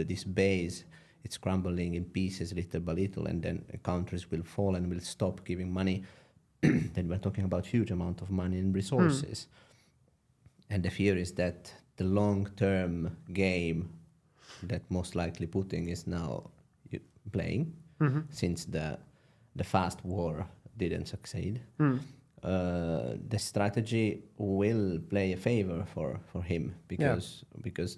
this base. It's crumbling in pieces little by little, and then countries will fall and will stop giving money. Then we're talking about huge amount of money and resources. And the fear is that the long-term game that most likely Putin is now playing, since the fast war didn't succeed, the strategy will play a favor for him, because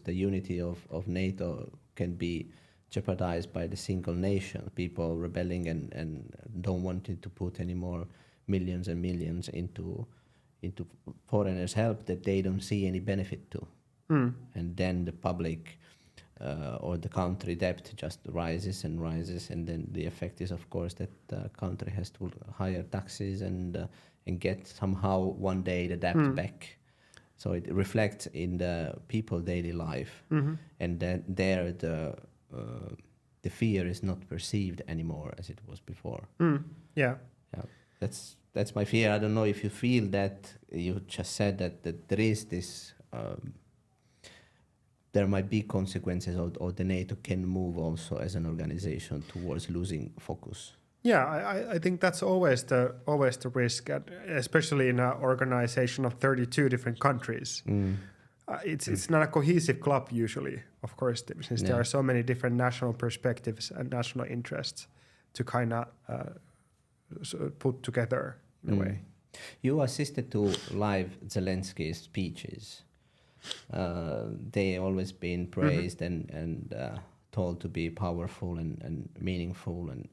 the unity of NATO can be jeopardized by the single nation, people rebelling and don't want to put any more millions and millions into foreigners' help that they don't see any benefit to. And then the public or the country debt just rises and rises, and then the effect is, of course, that the country has to higher taxes and get somehow one day the debt back. So it reflects in the people daily life, and then there the fear is not perceived anymore as it was before. Yeah. That's my fear. I don't know if you feel that. You just said that there is this. There might be consequences, or the NATO can move also as an organization towards losing focus. Yeah, I think that's always the risk, especially in an organization of 32 different countries. It's not a cohesive club usually, of course, since there are so many different national perspectives and national interests to kind of put together in a way. You assisted to live Zelensky's speeches. They always been praised and told to be powerful and meaningful. And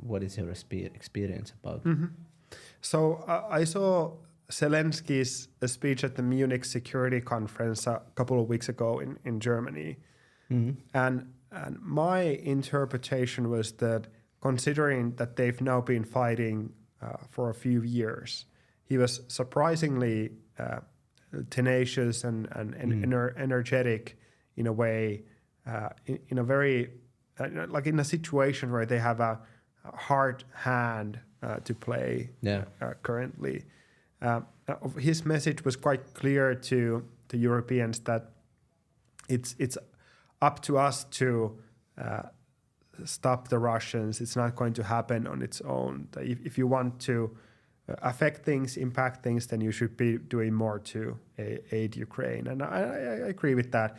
what is your experience about? So I saw Zelensky's speech at the Munich Security Conference a couple of weeks ago in Germany, and my interpretation was that, considering that they've now been fighting for a few years, he was surprisingly tenacious and energetic in a way, in a very like in a situation where they have a hard hand to play currently. His message was quite clear to the Europeans that it's up to us to stop the Russians. It's not going to happen on its own. If you want to affect things, impact things, then you should be doing more to aid Ukraine. And I agree with that.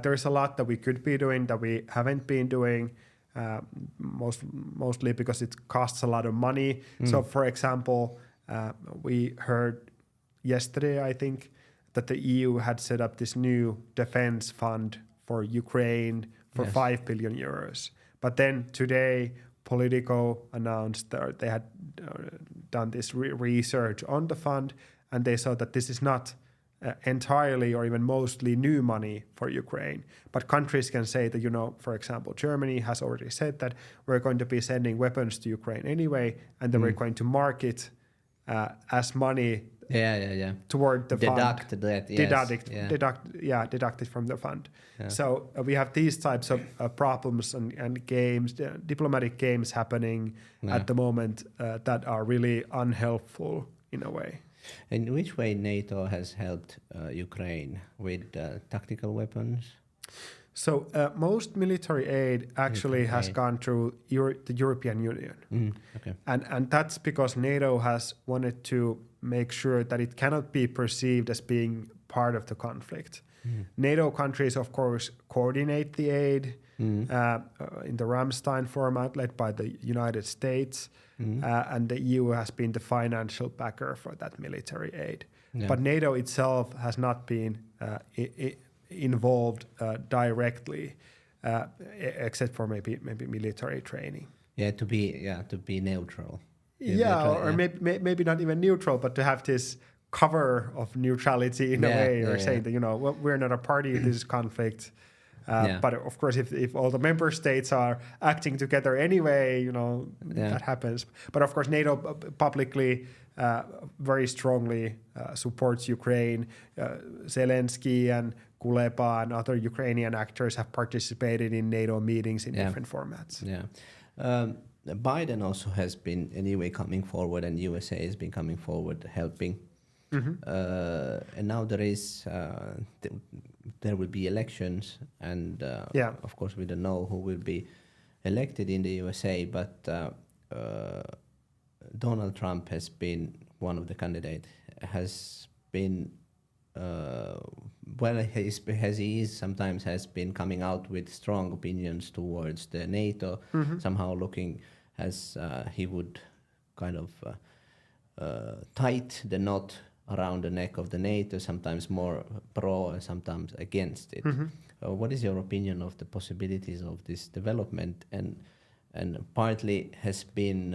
There's a lot that we could be doing that we haven't been doing, mostly because it costs a lot of money. So, for example, we heard yesterday, I think, that the EU had set up this new defense fund for Ukraine for 5 billion euros. But then today, Politico announced that they had done this research on the fund, and they saw that this is not entirely or even mostly new money for Ukraine. But countries can say that, for example, Germany has already said that we're going to be sending weapons to Ukraine anyway, and then we're going to mark it as money toward the deduct fund. That, yes. Deduct it from the fund. So we have these types of problems and games, diplomatic games happening at the moment that are really unhelpful in a way. In which way NATO has helped Ukraine with tactical weapons? So most military aid actually has gone through the European Union. And that's because NATO has wanted to make sure that it cannot be perceived as being part of the conflict. NATO countries, of course, coordinate the aid in the Ramstein format led by the United States, and the EU has been the financial backer for that military aid. But NATO itself has not been involved directly, except for maybe military training. To be neutral. Maybe not even neutral, but to have this cover of neutrality in a way, or saying that we're not a party in this conflict. But of course, if all the member states are acting together anyway, that happens. But of course, NATO publicly very strongly supports Ukraine. Zelensky and Kuleba and other Ukrainian actors have participated in NATO meetings in different formats. Biden also has been anyway coming forward, and USA has been coming forward helping. And now there will be elections, and of course we don't know who will be elected in the USA, but Donald Trump has been one of the candidates, has been he sometimes has been coming out with strong opinions towards the NATO, somehow looking as he would kind of tight the knot around the neck of the NATO, sometimes more pro and sometimes against it. What is your opinion of the possibilities of this development? And partly has been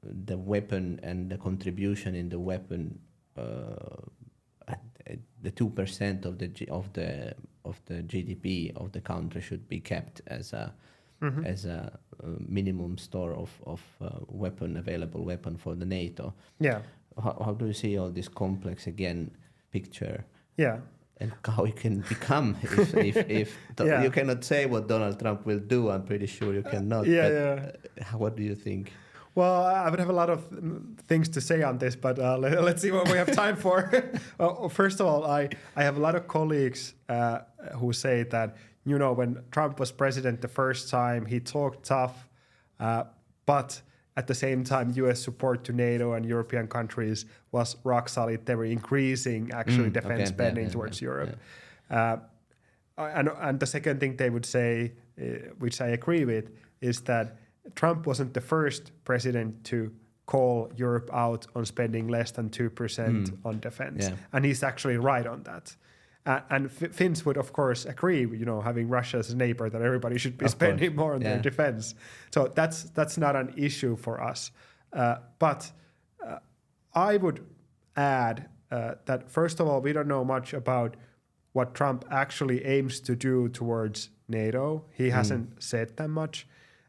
the weapon and the contribution in the weapon, the 2% of the GDP of the country should be kept as a minimum store of available weapon for the NATO. Yeah. How do you see all this complex picture? Yeah. And how it can become if you cannot say what Donald Trump will do. I'm pretty sure you cannot. What do you think? Well, I would have a lot of things to say on this, but let's see what we have time for. First of all, I have a lot of colleagues who say that, when Trump was president the first time, he talked tough, but at the same time, U.S. support to NATO and European countries was rock solid. They were increasing actually defense spending towards Europe. And the second thing they would say, which I agree with, is that Trump wasn't the first president to call Europe out on spending less than 2% on defense. Yeah. And he's actually right on that. And Finns would, of course, agree, having Russia as a neighbor, that everybody should be spending more on their defense. So that's not an issue for us. But I would add that, first of all, we don't know much about what Trump actually aims to do towards NATO. He hasn't said that much.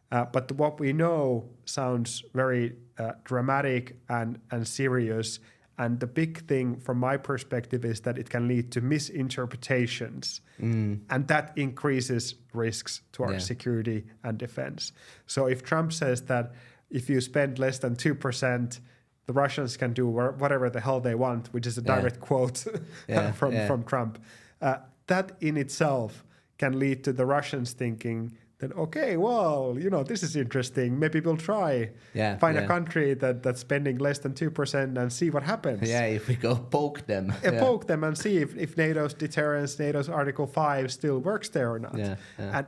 But what we know sounds very dramatic and serious. And the big thing from my perspective is that it can lead to misinterpretations. And that increases risks to our security and defense. So if Trump says that if you spend less than 2%, the Russians can do whatever the hell they want, which is a direct quote from Trump, that in itself can lead to the Russians thinking that, okay, well, this is interesting. Maybe we'll try find a country that's spending less than 2% and see what happens. Yeah, if we go poke them. Poke them and see if NATO's deterrence, NATO's Article 5 still works there or not.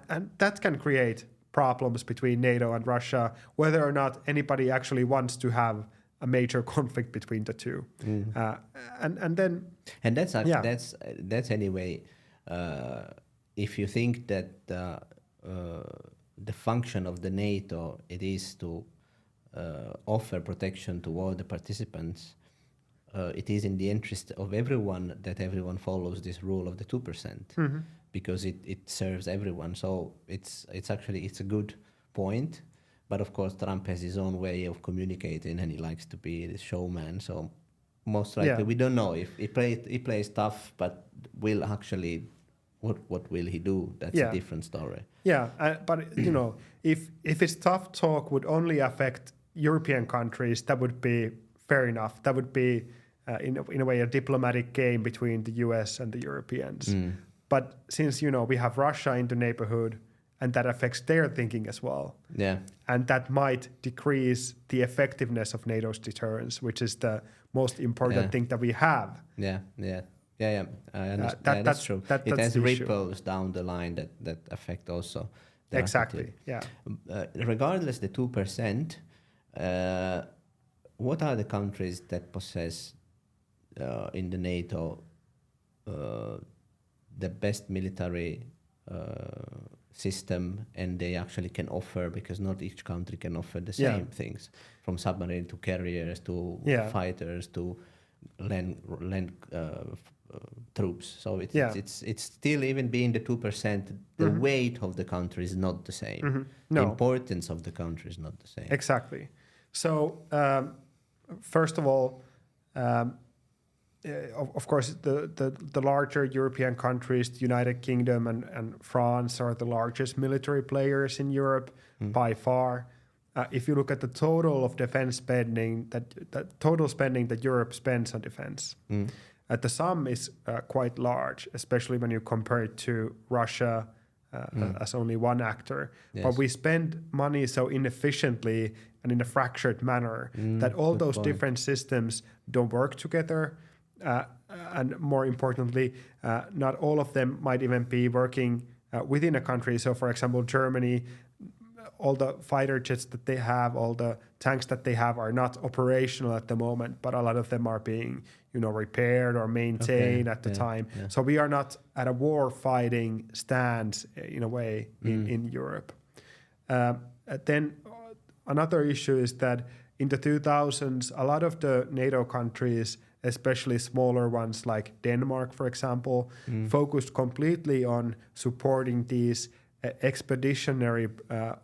And that can create problems between NATO and Russia, whether or not anybody actually wants to have a major conflict between the two. And that's anyway, if you think that the function of the NATO, it is to offer protection to all the participants, it is in the interest of everyone that everyone follows this rule of the 2%, because it serves everyone. So it's a good point, but of course Trump has his own way of communicating and he likes to be the showman. So most likely we don't know if he plays tough, but will actually what will he do? That's a different story. Yeah, but if his tough talk would only affect European countries, that would be fair enough. That would be in a way a diplomatic game between the US and the Europeans. But since we have Russia in the neighborhood, and that affects their thinking as well. Yeah, and that might decrease the effectiveness of NATO's deterrence, which is the most important thing that we have. Yeah. I understand. That's true. It has ripples down the line that affect also. Exactly. Yeah. Regardless the 2%, what are the countries that possess in the NATO the best military system, and they actually can offer, because not each country can offer the same things, from submarine to carriers to fighters to land troops. So it's still, even being the 2%, the weight of the country is not the same. No. The importance of the country is not the same. Exactly. So first of all, of course, the larger European countries, the United Kingdom and France, are the largest military players in Europe by far. If you look at the total of defense spending, that total spending that Europe spends on defense, the sum is quite large, especially when you compare it to Russia as only one actor. Yes. But we spend money so inefficiently and in a fractured manner that all those different systems don't work together. And more importantly, not all of them might even be working within a country. So, for example, Germany, all the fighter jets that they have, all the tanks that they have are not operational at the moment, but a lot of them are being, repaired or maintained at the time. Yeah. So we are not at a war fighting stance in a way in Europe. Then another issue is that in the 2000s, a lot of the NATO countries, especially smaller ones like Denmark, for example, focused completely on supporting these expeditionary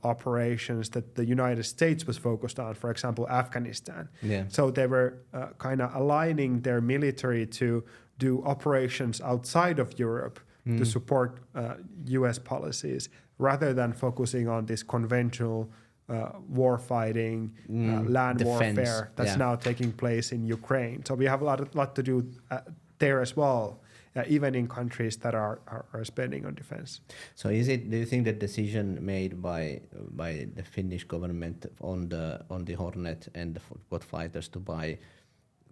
operations that the United States was focused on, for example, Afghanistan. Yeah. So they were kind of aligning their military to do operations outside of Europe to support US policies rather than focusing on this conventional war fighting, land defense, warfare that's now taking place in Ukraine. So we have a lot to do there as well. Even in countries that are spending on defense. So do you think the decision made by the Finnish government on the Hornet and the Foot fighters to buy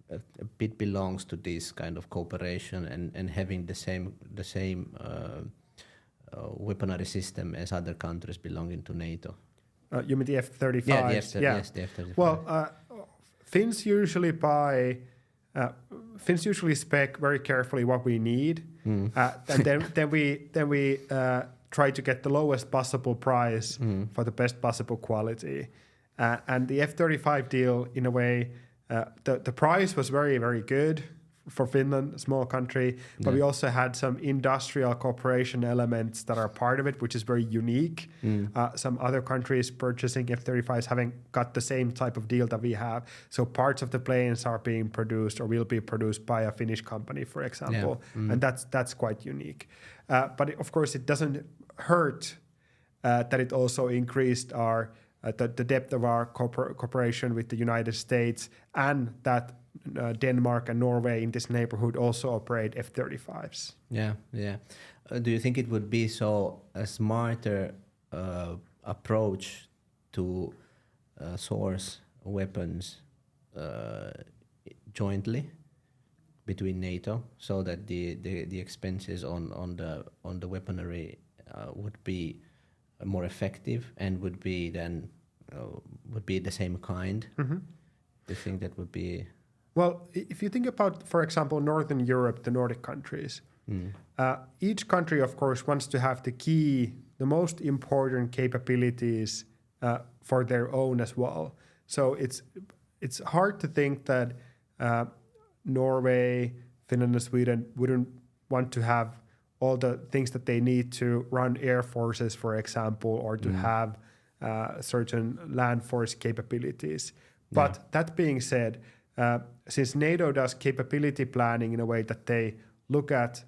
a bit belongs to this kind of cooperation and having the same weaponry system as other countries belonging to NATO? You mean the F-35? Yeah, yes, the F-35. Well, Finns usually spec very carefully what we need, and then we try to get the lowest possible price for the best possible quality. And the F-35 deal, in a way, the price was very, very good for Finland, a small country, but we also had some industrial cooperation elements that are part of it, which is very unique. Some other countries purchasing F-35s haven't got the same type of deal that we have. So parts of the planes are being produced or will be produced by a Finnish company, for example, and that's quite unique. But of course, it doesn't hurt that it also increased our the depth of our cooperation with the United States, and that Denmark and Norway in this neighborhood also operate F-35s. Yeah. Do you think it would be a smarter approach to source weapons jointly between NATO, so that the expenses on the weaponry would be more effective and would be the same kind? Do you think that would be? Well, if you think about, for example, Northern Europe, the Nordic countries, each country, of course, wants to have the most important capabilities for their own as well. So it's hard to think that Norway, Finland, and Sweden wouldn't want to have all the things that they need to run air forces, for example, or to have certain land force capabilities. But that being said, since NATO does capability planning in a way that they look at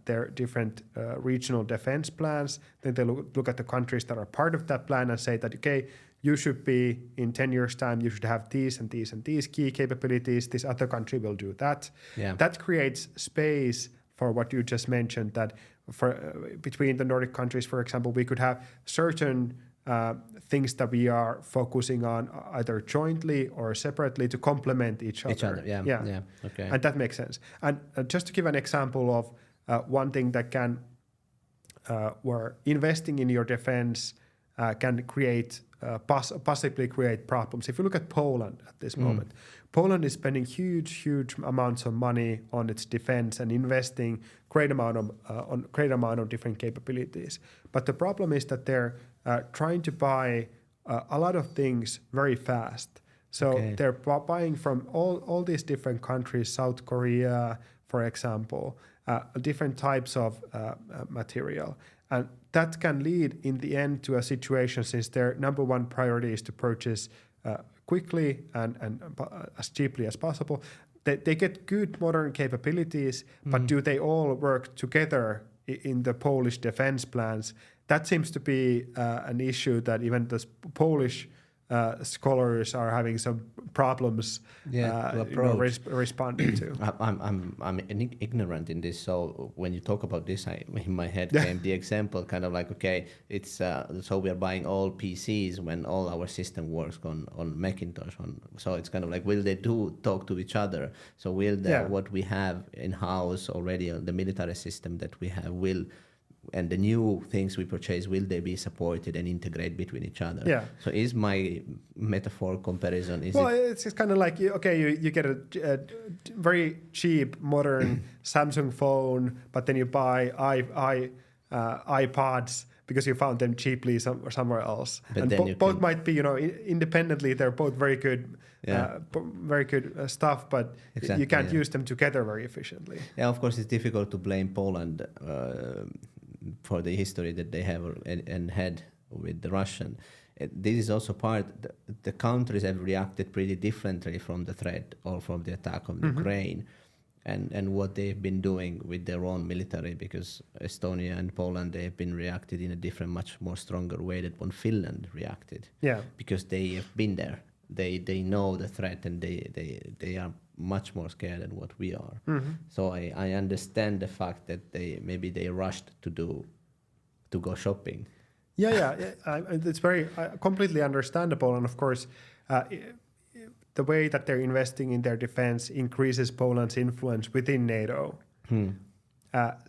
their different regional defense plans, then they look at the countries that are part of that plan and say that, okay, you should be, in 10 years' time, you should have these and these and these key capabilities. This other country will do that. Yeah. That creates space for what you just mentioned, that between the Nordic countries, for example, we could have certain things that we are focusing on either jointly or separately to complement each other. Yeah. Okay. And that makes sense. And just to give an example of one thing that can, where investing in your defense can create, possibly create problems. If you look at Poland at this moment, Poland is spending huge amounts of money on its defense and investing great amount of different capabilities. But the problem is that they're trying to buy a lot of things very fast. So they're buying from all these different countries, South Korea, for example, different types of material. And that can lead in the end to a situation, since their number one priority is to purchase quickly and as cheaply as possible. They get good modern capabilities, but do they all work together in the Polish defense plans? That seems to be an issue that even the Polish scholars are having some problems responding to. I'm ignorant in this, so when you talk about this, in my head came the example, kind of like, okay, it's so we are buying all PCs when all our system works on Macintosh. So it's kind of like, will they talk to each other? So will what we have in house already, the military system that we have, and the new things we purchase, will they be supported and integrate between each other? Yeah. So is my metaphor comparison? It's kind of like, you get a very cheap modern Samsung phone, but then you buy iPods because you found them cheaply somewhere else. But and then both might be, independently, they're both very good, stuff, but you can't use them together very efficiently. Yeah, of course, it's difficult to blame Poland for the history that they have and had with the Russian. This is also part, the countries have reacted pretty differently from the threat or from the attack on Ukraine and what they've been doing with their own military, because Estonia and Poland, they've been reacted in a different, much more stronger way than when Finland reacted. Yeah. Because they have been there. They know the threat and they are much more scared than what we are. So I understand the fact that they rushed to go shopping. Yeah, it's very completely understandable, and of course, the way that they're investing in their defense increases Poland's influence within NATO.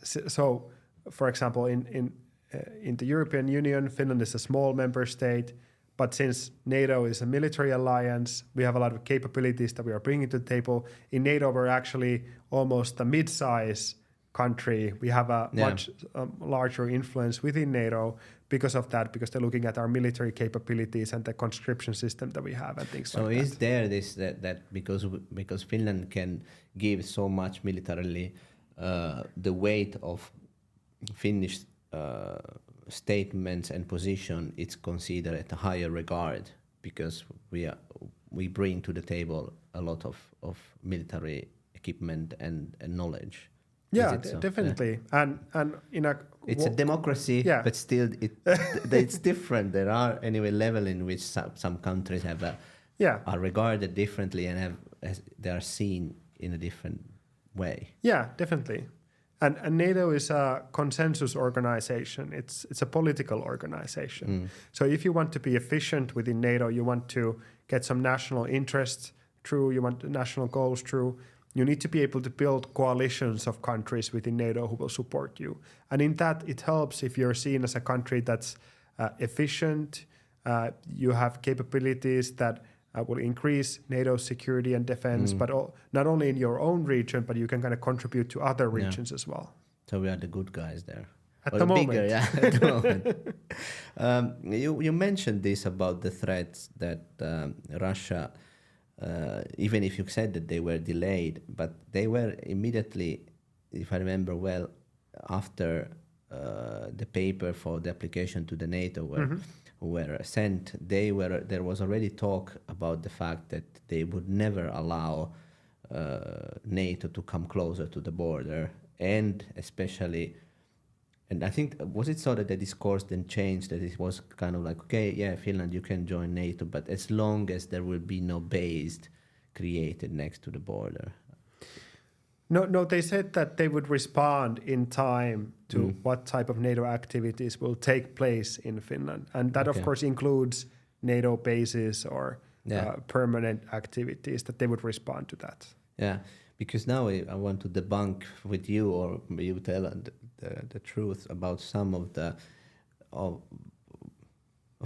So, for example, in the European Union, Finland is a small member state, but since NATO is a military alliance, we have a lot of capabilities that we are bringing to the table. In NATO, we're actually almost a mid-size country. We have a much larger influence within NATO because of that, because they're looking at our military capabilities and the conscription system that we have and things like that. So is there this that because Finland can give so much militarily, the weight of Finnish statements and position, it's considered at a higher regard because we bring to the table a lot of military equipment and knowledge. Yeah, definitely. And in it's a democracy, but still it's different. There are anyway level in which some countries have are regarded differently and they are seen in a different way. Yeah, definitely. And NATO is a consensus organization. It's a political organization. So if you want to be efficient within NATO, you want to get some national interests through, you want national goals through, you need to be able to build coalitions of countries within NATO who will support you. And in that, it helps if you're seen as a country that's efficient, you have capabilities that will increase NATO's security and defense, but not only in your own region, but you can kind of contribute to other regions as well. So we are the good guys there. At the moment. Bigger, at the moment. You mentioned this about the threats that Russia... even if you said that they were delayed, but they were immediately, if I remember well, after the paper for the application to the NATO were sent, there was already talk about the fact that they would never allow NATO to come closer to the border, and especially... And I think, was it so that the discourse then changed, that it was kind of like, okay, yeah, Finland, you can join NATO, but as long as there will be no base created next to the border? No, they said that they would respond in time to what type of NATO activities will take place in Finland. And that, of course, includes NATO bases or permanent activities, that they would respond to that. Yeah, because now I want to debunk with you, or you tell the truth about some of the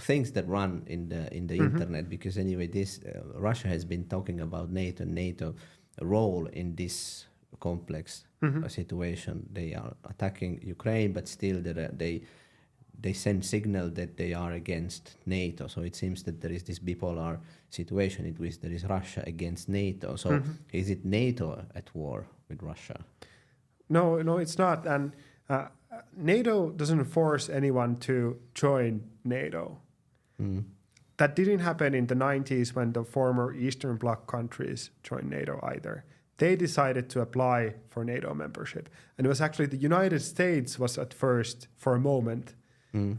things that run in the internet, because anyway this Russia has been talking about NATO role in this complex situation. They are attacking Ukraine, but still they send signal that they are against NATO. So it seems that there is this bipolar situation in which there is Russia against NATO. So is it NATO at war with Russia? No, it's not. And NATO doesn't force anyone to join NATO. That didn't happen in the 90s when the former Eastern Bloc countries joined NATO either. They decided to apply for NATO membership. And it was actually the United States was at first, for a moment,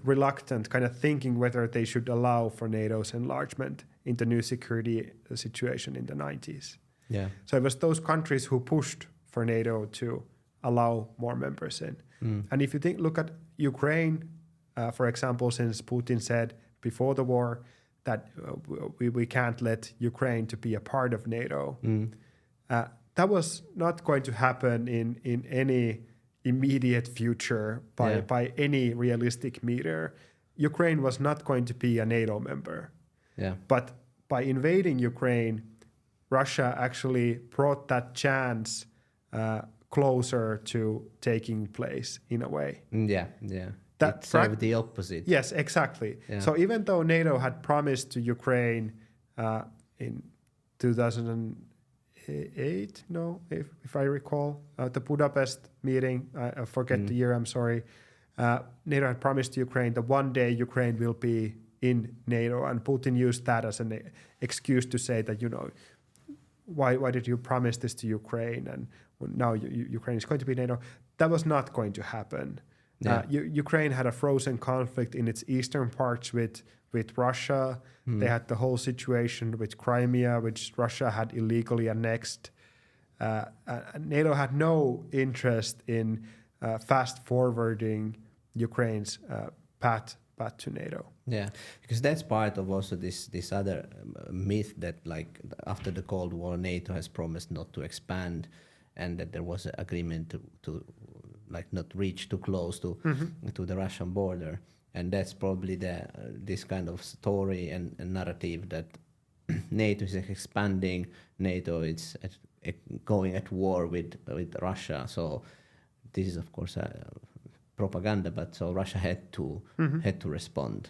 reluctant, kind of thinking whether they should allow for NATO's enlargement in the new security situation in the 90s. Yeah. So it was those countries who pushed for NATO to allow more members in. And if you look at Ukraine, for example, since Putin said before the war that we can't let Ukraine to be a part of NATO, that was not going to happen in any immediate future by any realistic meter. Ukraine was not going to be a NATO member. Yeah. But by invading Ukraine, Russia actually brought that chance closer to taking place in a way. That served the opposite. Yes, exactly. Yeah. So even though NATO had promised to Ukraine in 2008, if I recall, the Budapest meeting, I forget the year, I'm sorry, NATO had promised to Ukraine that one day Ukraine will be in NATO, and Putin used that as an excuse to say that, why did you promise this to Ukraine, and now Ukraine is going to be NATO. That was not going to happen. Yeah. Ukraine had a frozen conflict in its eastern parts with Russia. They had the whole situation with Crimea, which Russia had illegally annexed. NATO had no interest in fast forwarding Ukraine's path to NATO. Yeah, because that's part of also this other myth that after the Cold War, NATO has promised not to expand, and that there was an agreement to not reach too close to the Russian border. And that's probably this kind of story and narrative that NATO is expanding, NATO is going at war with Russia. So this is of course propaganda, but so Russia had to respond.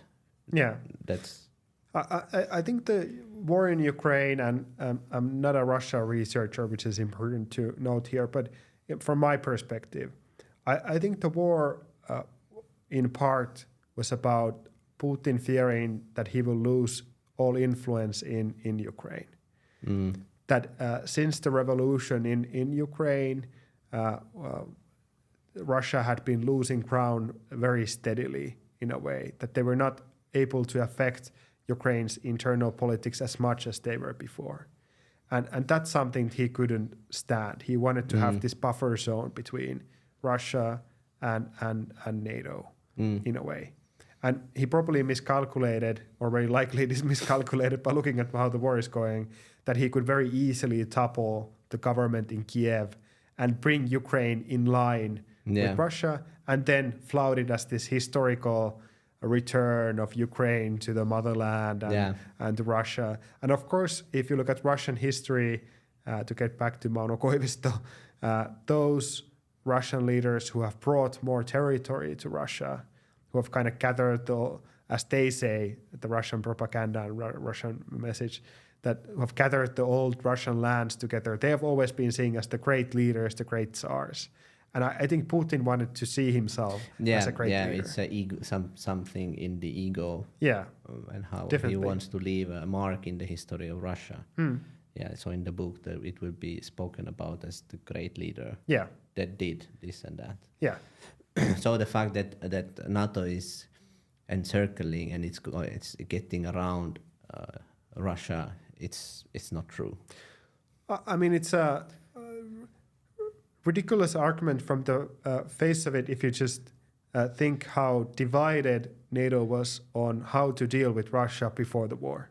Yeah, that's. I think the war in Ukraine, and I'm not a Russia researcher, which is important to note here, but from my perspective, I think the war in part was about Putin fearing that he will lose all influence in Ukraine. That since the revolution in Ukraine, Russia had been losing ground very steadily in a way, that they were not able to affect Ukraine's internal politics as much as they were before. And that's something he couldn't stand. He wanted to have this buffer zone between Russia and NATO in a way. And he probably miscalculated, or very likely miscalculated by looking at how the war is going, that he could very easily topple the government in Kiev and bring Ukraine in line with Russia, and then flout it as this historical return of Ukraine to the motherland and to Russia. And of course, if you look at Russian history, to get back to Mauno Koivisto, those Russian leaders who have brought more territory to Russia, who have kind of gathered, as they say, the Russian propaganda and Russian message, that have gathered the old Russian lands together, they have always been seen as the great leaders, the great tsars. And I think Putin wanted to see himself as a great leader. Yeah, it's a ego, something in the ego. Yeah, and how definitely. He wants to leave a mark in the history of Russia. Yeah, so in the book it will be spoken about as the great leader. Yeah, that did this and that. Yeah. So the fact that NATO is encircling and it's getting around Russia, it's not true. I mean, it's a ridiculous argument from the face of it if you just think how divided NATO was on how to deal with Russia before the war.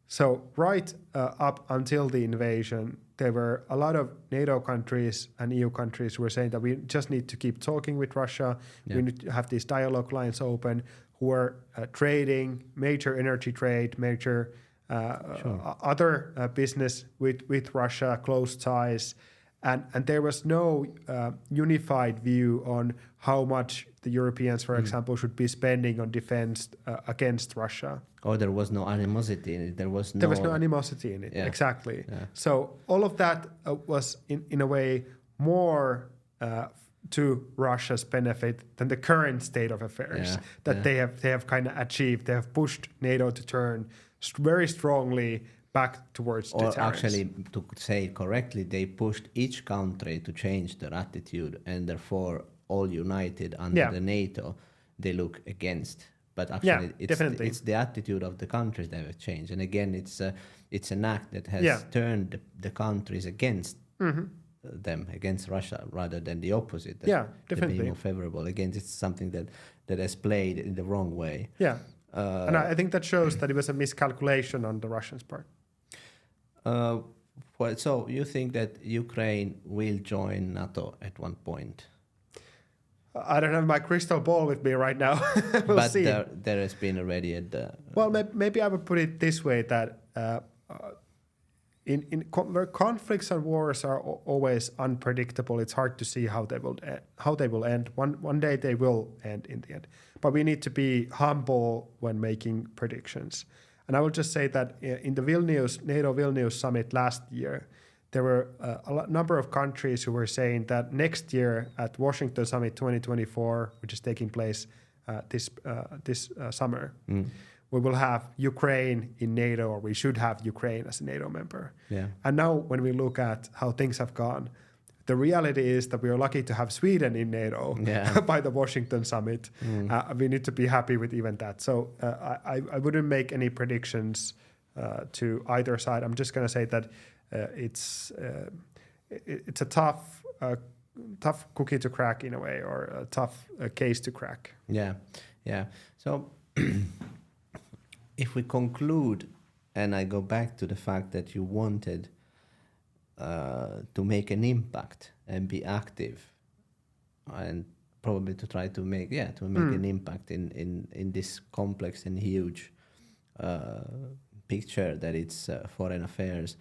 So right up until the invasion, there were a lot of NATO countries and EU countries who were saying that we just need to keep talking with Russia. Yeah. We need to have these dialogue lines open, who are trading, major energy trade, major other business with Russia, close ties. And there was no unified view on how much the Europeans, for example, should be spending on defense against Russia. Or there was no animosity in it. There was no animosity in it, exactly. Yeah. So all of that was, in a way, more to Russia's benefit than the current state of affairs that they have kind of achieved. They have pushed NATO to turn very strongly back towards deterrence. Or actually, to say it correctly, they pushed each country to change their attitude, and therefore, all united under the NATO, they look against. But actually, it's the attitude of the countries that have changed. And again, it's an act that has turned the countries against them, against Russia, rather than the opposite. Definitely. Being more favorable. Again, it's something that has played in the wrong way. Yeah. And I think that shows that it was a miscalculation on the Russians' part. Well, so you think that Ukraine will join NATO at one point? I don't have my crystal ball with me right now. But see. There has been already Well, maybe I would put it this way, that where conflicts and wars are always unpredictable, it's hard to see how they will end. One day they will end in the end, but we need to be humble when making predictions. And I will just say that in the NATO Vilnius summit last year, there were a number of countries who were saying that next year at Washington Summit 2024, which is taking place this summer, we will have Ukraine in NATO, or we should have Ukraine as a NATO member. Yeah. And now when we look at how things have gone, the reality is that we are lucky to have Sweden in NATO by the Washington Summit. We need to be happy with even that. So I wouldn't make any predictions to either side. I'm just going to say that it's a tough cookie to crack in a way, or a tough case to crack. Yeah. So if we conclude, and I go back to the fact that you wanted to make an impact and be active, and probably to try to make an impact in this complex and huge picture that it's foreign affairs.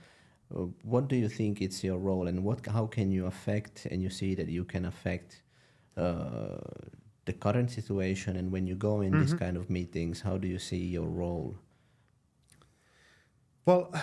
What do you think is your role, and how can you affect, and you see that you can affect the current situation, and when you go in this kind of meetings, how do you see your role? Well,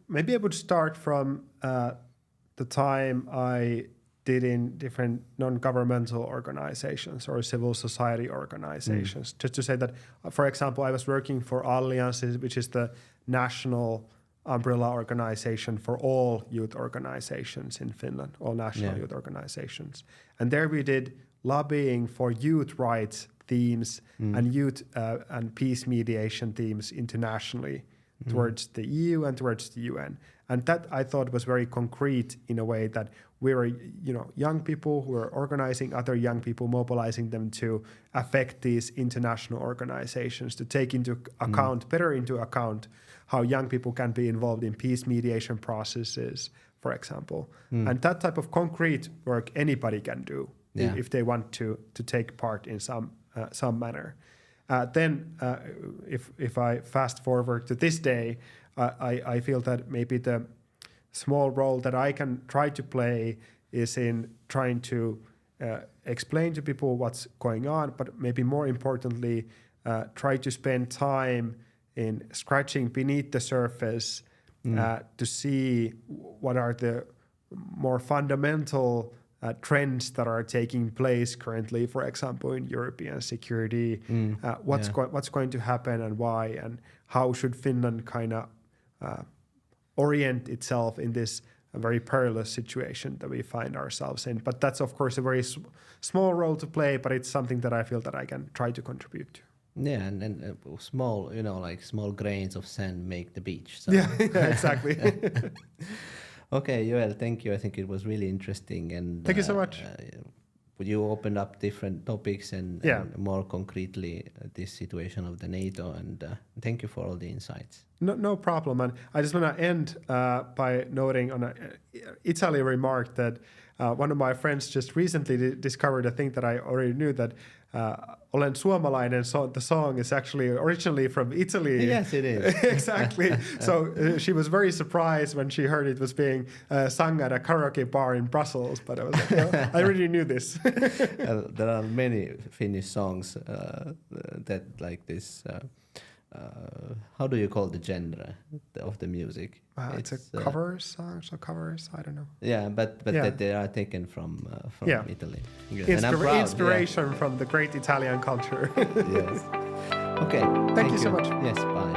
maybe I would start from the time I did in different non-governmental organizations or civil society organizations. Just to say that, for example, I was working for Alliances, which is the national umbrella organization for all youth organizations in Finland, all national youth organizations. And there we did lobbying for youth rights themes and youth and peace mediation themes internationally towards the EU and towards the UN. And that I thought was very concrete in a way that we were, young people who were organizing other young people, mobilizing them to affect these international organizations, to take into account, better into account, how young people can be involved in peace mediation processes, for example. And that type of concrete work anybody can do if they want to take part in some manner. Then if I fast forward to this day, I feel that maybe the small role that I can try to play is in trying to explain to people what's going on, but maybe more importantly, try to spend time in scratching beneath the surface to see what are the more fundamental trends that are taking place currently, for example, in European security, what's going to happen and why, and how should Finland kind of orient itself in this very perilous situation that we find ourselves in. But that's, of course, a very small role to play, but it's something that I feel that I can try to contribute to. Yeah, and small, like small grains of sand make the beach. So. Yeah, exactly. Okay, Joel, thank you. I think it was really interesting. And thank you so much. You opened up different topics and more concretely this situation of the NATO. And thank you for all the insights. No problem. And I just want to end by noting on Italy remark that one of my friends just recently discovered a thing that I already knew, that Olen suomalainen, so the song is actually originally from Italy. Yes, it is. Exactly. So she was very surprised when she heard it was being sung at a karaoke bar in Brussels. But I was like, I already knew this. There are many Finnish songs that like this. How do you call the genre of the music? It's a cover song, so covers, I don't know. Yeah, but that they are taken from Italy. Inspiration from the great Italian culture. Yes. Okay. Thank you so much. Yes, bye.